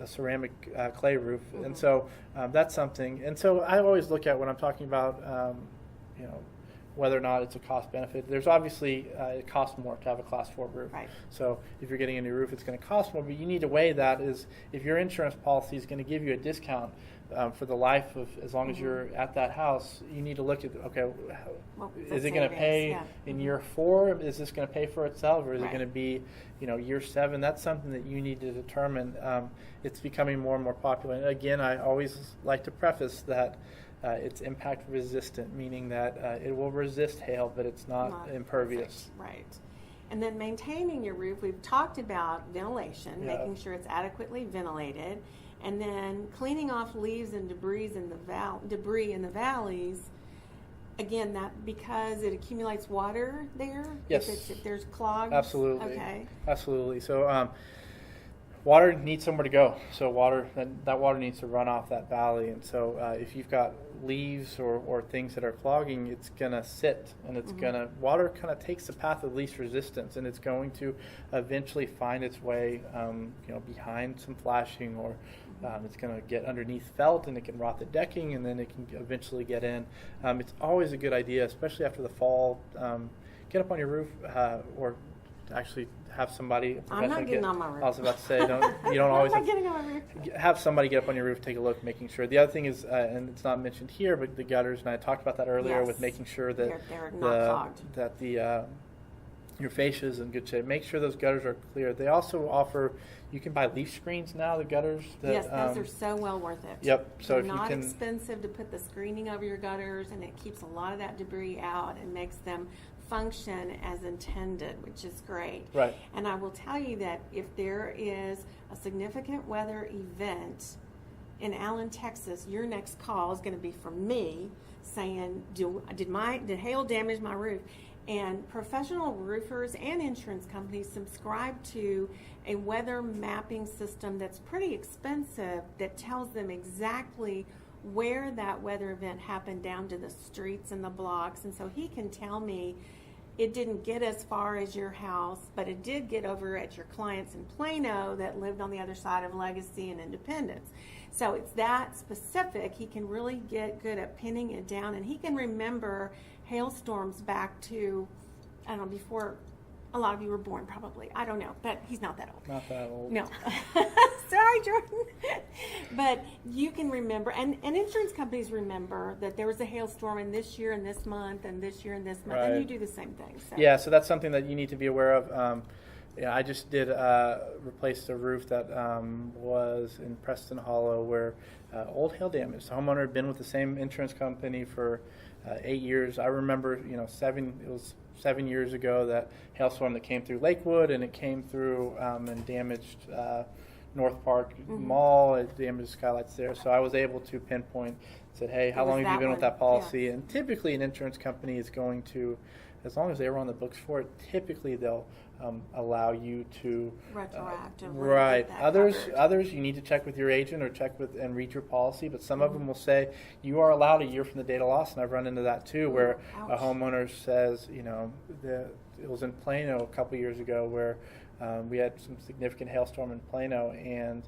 ceramic clay roof. And so that's something. And so I always look at when I'm talking about whether or not it's a cost benefit. There's obviously it costs more to have a class 4 roof. Right. So if you're getting a new roof, it's going to cost more. But you need to weigh that is if your insurance policy is going to give you a discount for the life of as long as you're at that house, you need to look at is it going to pay in year 4? Is this going to pay for itself, or is it going to be year 7? That's something that you need to determine. It's becoming more and more popular. And again, I always like to preface that. It's impact resistant, meaning that it will resist hail, but it's not impervious. Perfect. Right. And then maintaining your roof, we've talked about ventilation, making sure it's adequately ventilated, and then cleaning off leaves and debris in the valleys. Again, that because it accumulates water there. Yes. If there's clogs. Absolutely. Okay. Absolutely. So. Water needs somewhere to go, so that water needs to run off that valley, and so if you've got leaves or things that are clogging, it's gonna sit, and it's water kind of takes the path of least resistance, and it's going to eventually find its way, behind some flashing, or it's going to get underneath felt, and it can rot the decking, and then it can eventually get in. It's always a good idea, especially after the fall, get up on your roof, or actually have somebody. I'm not getting on my roof. I was about to say, you don't always. I'm not getting on my roof. Have somebody get up on your roof, take a look, making sure. The other thing is, and it's not mentioned here, but the gutters, and I talked about that earlier with making sure that they're not clogged. That your fascia is in good shape. Make sure those gutters are clear. They also offer. You can buy leaf screens now. The gutters. Yes, those are so well worth it. Yep. So they're not expensive to put the screening over your gutters, and it keeps a lot of that debris out and makes them function as intended, which is great. Right. And I will tell you that if there is a significant weather event in Allen, Texas, your next call is going to be from me saying, did hail damage my roof? And professional roofers and insurance companies subscribe to a weather mapping system that's pretty expensive that tells them exactly where that weather event happened down to the streets and the blocks. And so he can tell me it didn't get as far as your house, but it did get over at your clients in Plano that lived on the other side of Legacy and Independence. So it's that specific. He can really get good at pinning it down, and he can remember hailstorms back to, I don't know, before a lot of you were born probably. I don't know, but he's not that old. Not that old. No. Sorry, Jordan. But you can remember, and insurance companies remember that there was a hailstorm in this year and this month and this year and this month, and you do the same thing. So. Yeah, so that's something that you need to be aware of. Yeah, I just did replace a roof that was in Preston Hollow where old hail damage. The homeowner had been with the same insurance company for 8 years. I remember, it was 7 years ago, that hailstorm that came through Lakewood, and it came through and damaged North Park Mall. It damaged skylights there. So I was able to pinpoint, said, hey, how long have you been with that policy? Yeah. And typically an insurance company is going to, as long as they were on the books for it, typically they'll allow you to retroactively. Right. Others, you need to check with your agent or check with and read your policy. But some of them will say you are allowed a year from the date of loss, and I've run into that too, where a homeowner says, it was in Plano a couple years ago where we had some significant hailstorm in Plano, and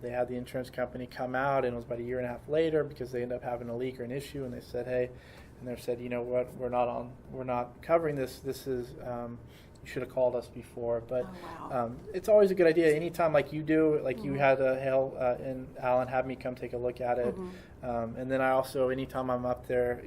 they had the insurance company come out, and it was about a year and a half later because they ended up having a leak or an issue, and they said, hey, and they said, you know what, we're not covering this. This is you should have called us before. But it's always a good idea. Anytime like you do, like you had a hail in Allen, have me come take a look at it. And then I also, anytime I'm up there,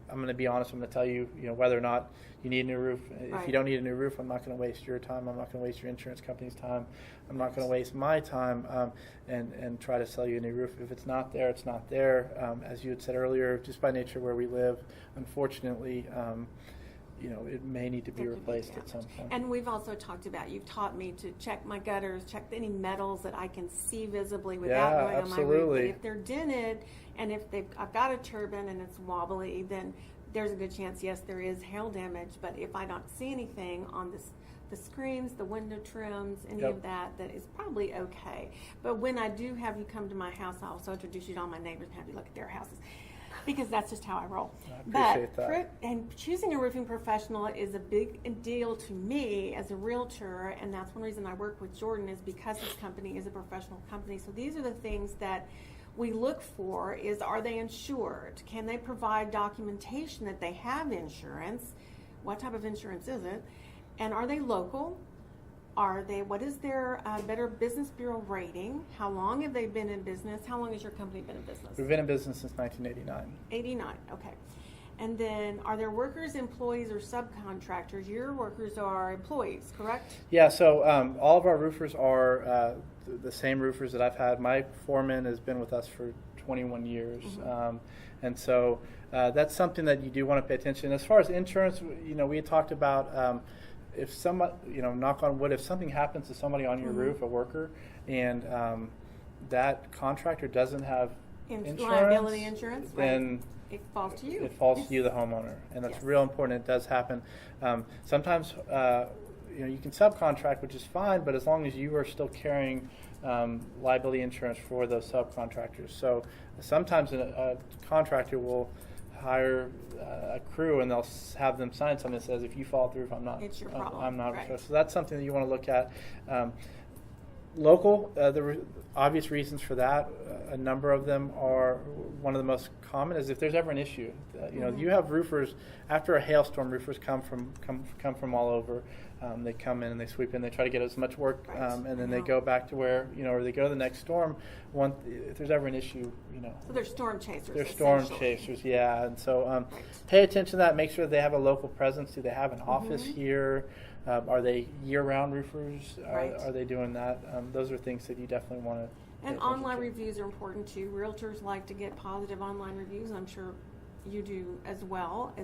I'm going to be honest. I'm going to tell you, whether or not you need a new roof. If you don't need a new roof, I'm not going to waste your time. I'm not going to waste your insurance company's time. I'm not going to waste my time and try to sell you a new roof. If it's not there, it's not there. As you had said earlier, just by nature where we live, unfortunately, it may need to be replaced at some point. And we've also talked about, you've taught me to check my gutters, check any metals that I can see visibly without going on my roof. But if they're dented, and if I've got a turbine and it's wobbly, then there's a good chance, yes, there is hail damage. But if I don't see anything on the screens, the window trims, any of that is probably okay. But when I do have you come to my house, I'll also introduce you to all my neighbors and have you look at their houses, because that's just how I roll. I appreciate that. And choosing a roofing professional is a big deal to me as a realtor, and that's one reason I work with Jordan, is because his company is a professional company. So these are the things that we look for: is, are they insured? Can they provide documentation that they have insurance? What type of insurance is it? And are they local? What is their Better Business Bureau rating? How long have they been in business? How long has your company been in business? We've been in business since 1989. 89, okay. And then, are there workers, employees, or subcontractors? Your workers are employees, correct? Yeah, so all of our roofers are the same roofers that I've had. My foreman has been with us for 21 years. And so that's something that you do want to pay attention. As far as insurance, we had talked about if somebody, knock on wood, if something happens to somebody on your roof, a worker, and that contractor doesn't have insurance, liability insurance, then it falls to you. It falls to you, the homeowner, and that's real important. It does happen. Sometimes, you can subcontract, which is fine, but as long as you are still carrying liability insurance for those subcontractors. So sometimes a contractor will hire a crew, and they'll have them sign something that says, if you fall through, it's your problem. I'm not. Right. So that's something that you want to look at. Local, the obvious reasons for that, a number of them are, one of the most common is if there's ever an issue. You have roofers, after a hailstorm, roofers come from all over. They come in and they sweep in, they try to get as much work, and then they go back to where, or they go to the next storm. If there's ever an issue, So they're storm chasers. They're storm chasers, yeah. And so pay attention to that. Make sure they have a local presence. Do they have an office here? Are they year-round roofers? Are they doing that? Those are things that you definitely want to. And online reviews are important too. Realtors like to get positive online reviews. I'm sure you do as well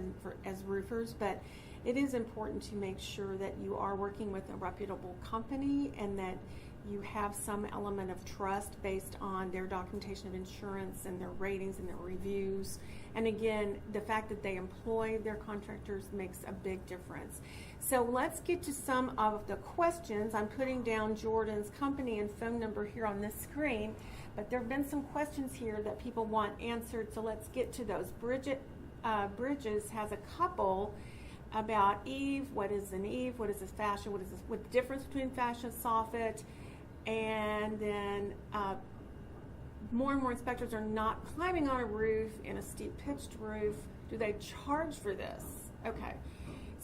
as roofers, but it is important to make sure that you are working with a reputable company and that you have some element of trust based on their documentation of insurance and their ratings and their reviews. And again, the fact that they employ their contractors makes a big difference. So let's get to some of the questions. I'm putting down Jordan's company and phone number here on this screen, but there have been some questions here that people want answered, so let's get to those. Bridget Bridges has a couple about Eaves. What is an Eaves? What is a fascia? What the difference between fascia and soffit? And then more and more inspectors are not climbing on a roof in a steep pitched roof. Do they charge for this? Okay.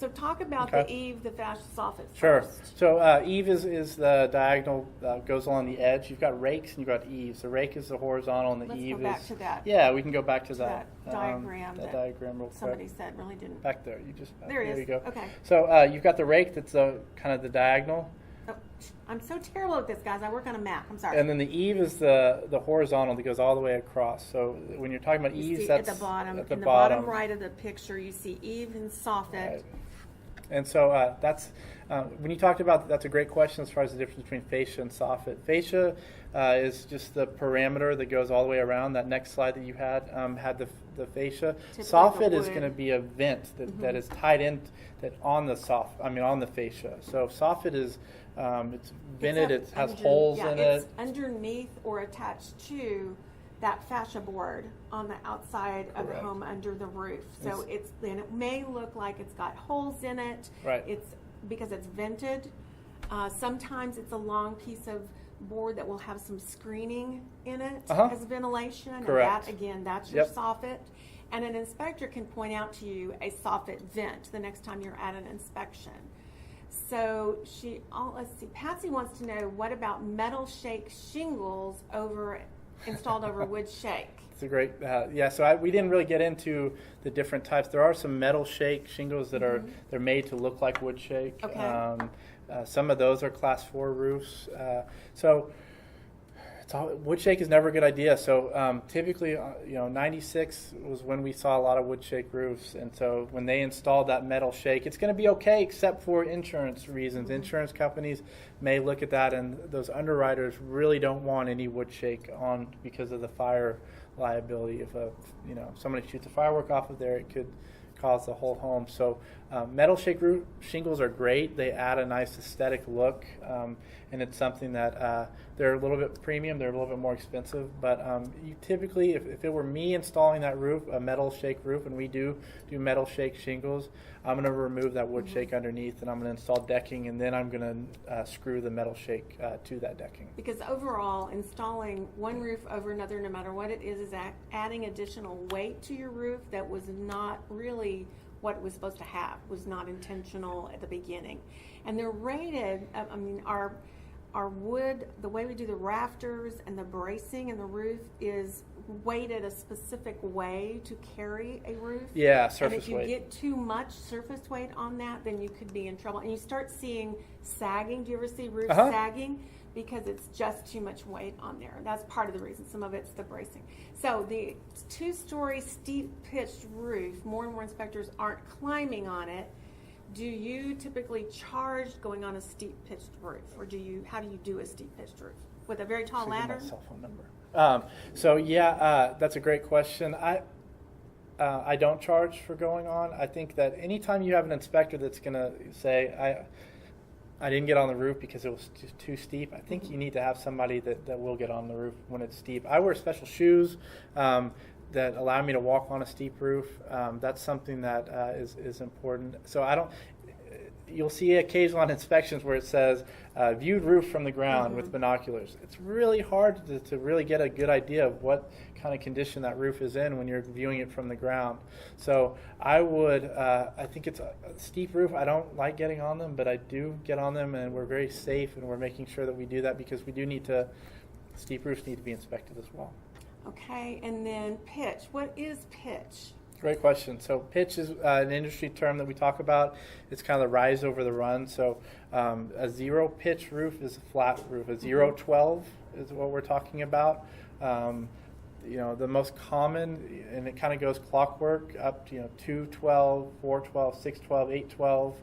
So talk about Okay. the Eaves, the Fascia soffit Sure. first. So Eaves is the diagonal goes along the edge. You've got rakes and you've got eaves. The rake is the horizontal and the Let's eave go back is. to that. Yeah, we can go back to To that. that diagram That that diagram real quick. Somebody said really didn't. Back there. You just. There it is. you go. Okay. So you've got the rake that's kind of the diagonal. Oh, I'm so terrible at this, guys. I work on a map. I'm sorry. And then the eave is the horizontal that goes all the way across. So when you're talking about You eaves, see that's at the bottom. At the in the bottom. right of the picture, you see Eaves and soffit. Right. And so that's when you talked about that's a great question as far as the difference between fascia and soffit. Fascia is just the parameter that goes all the way around. That next slide that you had the fascia. Typically Soffit the is wood. going to be a vent that is tied in that on the on the fascia. So soffit is it's vented. It has holes in it's it. underneath or attached to that fascia board on the outside of the Correct. home under the roof. So and it may look like it's got holes in it. Right. It's because it's vented. Sometimes it's a long piece of board that will have some screening in it as ventilation. Correct. And that, again, that's your Yep. soffit. And an inspector can point out to you a soffit vent the next time you're at an inspection. So let's see, Patsy wants to know, what about metal shake shingles installed over wood shake? It's a great, So we didn't really get into the different types. There are some metal shake shingles that they're made to look like wood shake. Okay. Some of those are class 4 roofs. Wood shake is never a good idea. So typically, 96 was when we saw a lot of wood shake roofs. And so when they installed that metal shake, it's going to be okay except for insurance reasons. Mm-hmm. Insurance companies may look at that, and those underwriters really don't want any wood shake on because of the fire liability. If somebody shoots a firework off of there, it could cause the whole home. So metal shake roof shingles are great. They add a nice aesthetic look, and it's something that they're a little bit premium. They're a little bit more expensive, but you typically, if it were me installing that roof, a metal shake roof, and we do metal shake shingles, I'm going to remove that wood shake underneath, and I'm going to install decking, and then I'm going to screw the metal shake to that decking. Because overall, installing one roof over another, no matter what it is adding additional weight to your roof that was not really what it was supposed to have, was not intentional at the beginning. And they're rated, our wood, the way we do the rafters and the bracing in the roof is weighted a specific way to carry a roof. Yeah, surface weight. And if you get too much surface weight on that, then you could be in trouble. And you start seeing sagging. Do you ever see roofs sagging? Because it's just too much weight on there. That's part of the reason. Some of it's the bracing. So the 2-story steep pitched roof, more and more inspectors aren't climbing on it. Do you typically charge going on a steep pitched roof, or how do you do a steep pitched roof? With a very tall ladder? My cell phone number. That's a great question. I don't charge for going on. I think that anytime you have an inspector that's going to say, I didn't get on the roof because it was too steep, I think you need to have somebody that will get on the roof when it's steep. I wear special shoes that allow me to walk on a steep roof. That's something that is important. So you'll see occasional on inspections where it says viewed roof from the ground with binoculars. It's really hard to really get a good idea of what kind of condition that roof is in when you're viewing it from the ground. So I think it's a steep roof. I don't like getting on them, but I do get on them, and we're very safe, and we're making sure that we do that because steep roofs need to be inspected as well. Okay, and then pitch. What is pitch? Great question. So pitch is an industry term that we talk about. It's kind of the rise over the run. So a zero pitch roof is a flat roof. A 0-12 is what we're talking about. The most common, and it kind of goes clockwork up to 2-12, 4-12, 6-12, 8-12,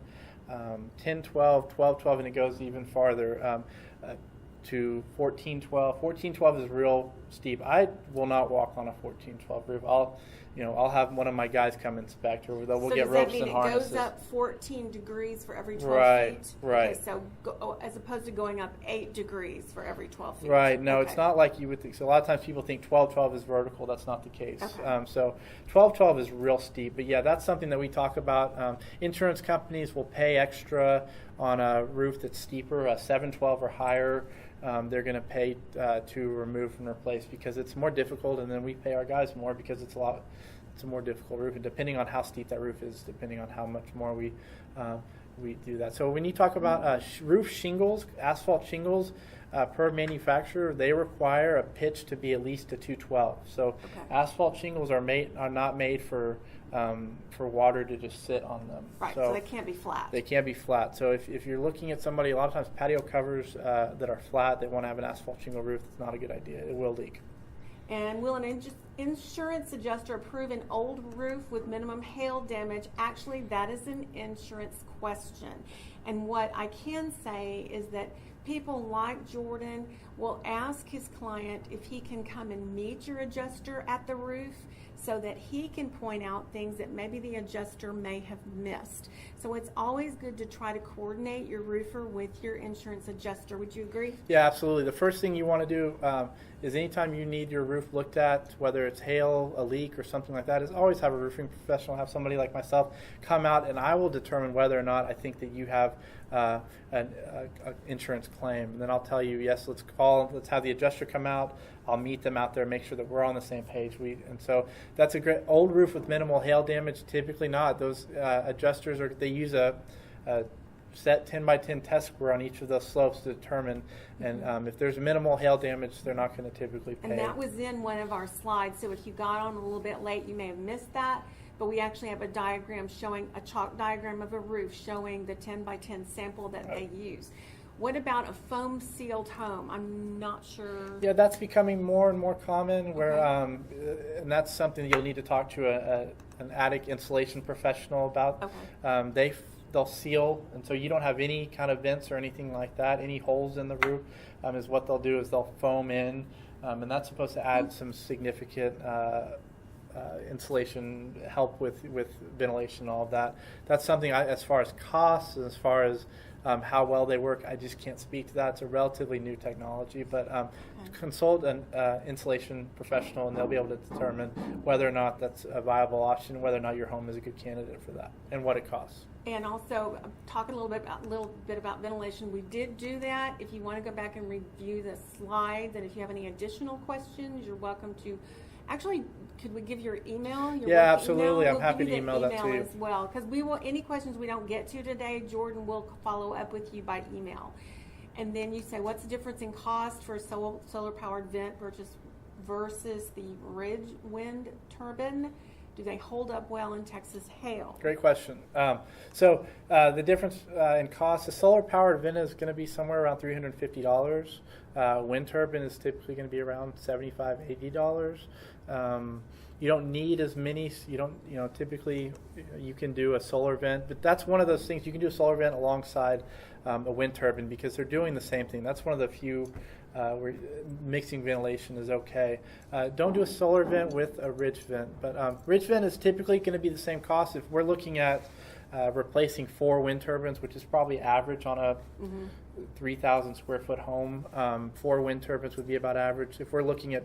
10-12, 12-12, and it goes even farther to 14-12. 14-12 is real steep. I will not walk on a 14-12 roof. I'll have one of my guys come inspect, or we'll get ropes and harnesses. Does that mean it goes up 14 degrees for every 12 feet? Right. Okay, so as opposed to going up 8 degrees for every 12 feet. Right. No, okay. It's not like you would think. So a lot of times people think 12-12 is vertical. That's not the case. Okay. So 12-12 is real steep. But yeah, that's something that we talk about. Insurance companies will pay extra on a roof that's steeper, 7-12 or higher. They're going to pay to remove and replace because it's more difficult, and then we pay our guys more because it's it's a more difficult roof, and depending on how steep that roof is, depending on how much more we do that. So when you talk about roof shingles, asphalt shingles, per manufacturer, they require a pitch to be at least a 212. So asphalt shingles are not made for water to just sit on them. Right, so they can't be flat. They can't be flat. So if you're looking at somebody, a lot of times patio covers that are flat, they want to have an asphalt shingle roof. It's not a good idea. It will leak. And will an insurance adjuster approve an old roof with minimum hail damage? Actually, that is an insurance question. And what I can say is that people like Jordan will ask his client if he can come and meet your adjuster at the roof so that he can point out things that maybe the adjuster may have missed. So it's always good to try to coordinate your roofer with your insurance adjuster. Would you agree? Yeah, absolutely. The first thing you want to do is anytime you need your roof looked at, whether it's hail, a leak, or something like that, is always have a roofing professional, have somebody like myself come out, and I will determine whether or not I think that you have an insurance claim. And then I'll tell you, yes, let's have the adjuster come out. I'll meet them out there, make sure that we're on the same page. And so that's a great old roof with minimal hail damage. Typically not. Those adjusters they use a set 10 by 10 test square on each of those slopes to determine. And if there's minimal hail damage, they're not going to typically pay. And that was in one of our slides. So if you got on a little bit late, you may have missed that. But we actually have a diagram showing a chalk diagram of a roof showing the 10 by 10 sample that they use. What about a foam sealed home? I'm not sure. Yeah, that's becoming more and more common. Where and that's something you'll need to talk to an attic insulation professional about. Okay. They'll seal, and so you don't have any kind of vents or anything like that. Any holes in the roof is what they'll do is they'll foam in, and that's supposed to add some significant insulation, help with ventilation and all of that. That's something as far as costs and as far as how well they work, I just can't speak to that. It's a relatively new technology, but consult an insulation professional, and they'll be able to determine whether or not that's a viable option, whether or not your home is a good candidate for that, and what it costs. And also, talking a little bit about ventilation, we did do that. If you want to go back and review the slides, and if you have any additional questions, you're welcome to. Actually, could we give your email? Yeah, absolutely. Email? I'm happy to email that to you as well, because we will. Any questions we don't get to today, Jordan will follow up with you by email. And then you say, what's the difference in cost for a solar-powered vent versus the ridge wind turbine? Do they hold up well in Texas hail? Great question. So the difference in cost, a solar-powered vent is going to be somewhere around $350. Wind turbine is typically going to be around $75, $80. You don't need as many. Typically you can do a solar vent, but that's one of those things. You can do a solar vent alongside a wind turbine because they're doing the same thing. That's one of the few where mixing ventilation is okay. Don't do a solar vent with a ridge vent, but ridge vent is typically going to be the same cost. If we're looking at replacing 4 wind turbines, which is probably average on a 3,000 square foot home, 4 wind turbines would be about average. If we're looking at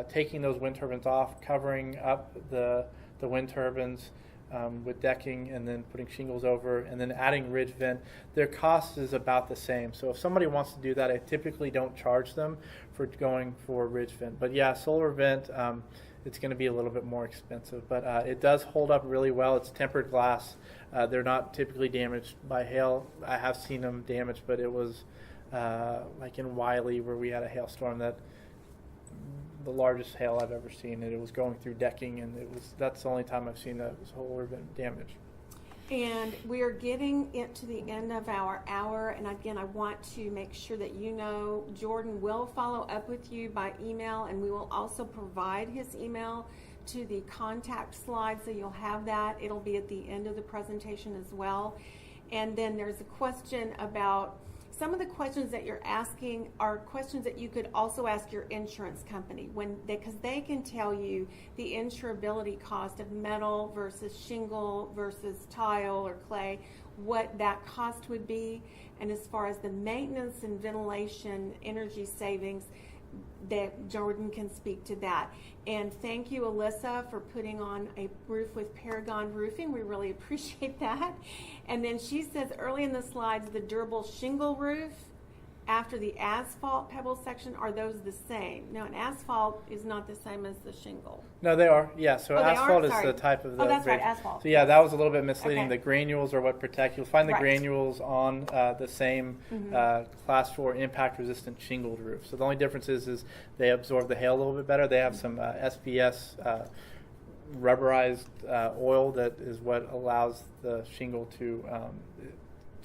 taking those wind turbines off, covering up the wind turbines with decking, and then putting shingles over, and then adding ridge vent, their cost is about the same. So if somebody wants to do that, I typically don't charge them for going for ridge vent. But yeah, solar vent, it's going to be a little bit more expensive, but it does hold up really well. It's tempered glass. They're not typically damaged by hail. I have seen them damaged, but it was like in Wiley where we had a hailstorm that the largest hail I've ever seen, and it was going through decking, and that's the only time I've seen a solar vent damage. And we are getting it to the end of our hour, and again, I want to make sure that you know Jordan will follow up with you by email, and we will also provide his email to the contact slide, so you'll have that. It'll be at the end of the presentation as well. And then there's a question about some of the questions that you're asking are questions that you could also ask your insurance company because they can tell you the insurability cost of metal versus shingle versus tile or clay, what that cost would be, and as far as the maintenance and ventilation energy savings, that Jordan can speak to that. And thank you, Alyssa, for putting on a roof with Paragon roofing. We really appreciate that. And then she says early in the slides, the durable shingle roof. after the asphalt pebble section, are those the same? No, an asphalt is not the same as the shingle. No, they are. Yeah, so Oh, they are? asphalt is Sorry. the type of the. Oh, that's right, asphalt. So yeah, that was a little bit misleading. Okay. The granules are what protect. You'll find the Right. granules on the same class 4 impact resistant shingled roof. So the only difference is they absorb the hail a little bit better. They have some SBS rubberized oil that is what allows the shingle to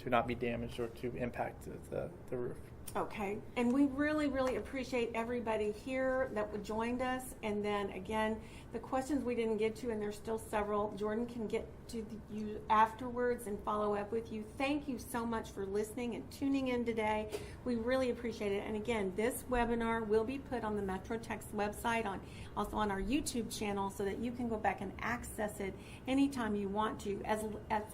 not be damaged or to impact the roof. Okay, and we really, really appreciate everybody here that joined us. And then again, the questions we didn't get to, and there's still several, Jordan can get to you afterwards and follow up with you. Thank you so much for listening and tuning in today. We really appreciate it. And again, this webinar will be put on the MetroTech's website, also on our YouTube channel, so that you can go back and access it anytime you want to, as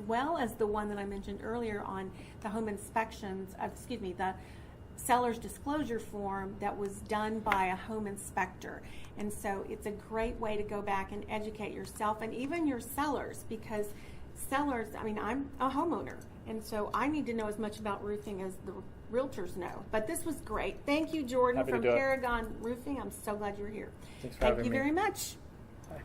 well as the one that I mentioned earlier on the home inspections, the seller's disclosure form that was done by a home inspector. And so it's a great way to go back and educate yourself and even your sellers, because sellers, I'm a homeowner, and so I need to know as much about roofing as the realtors know. But this was great. Thank you, Jordan, Happy to from do it. Paragon Roofing. I'm so glad you're here. Thanks for Thank having you me. very much. Bye.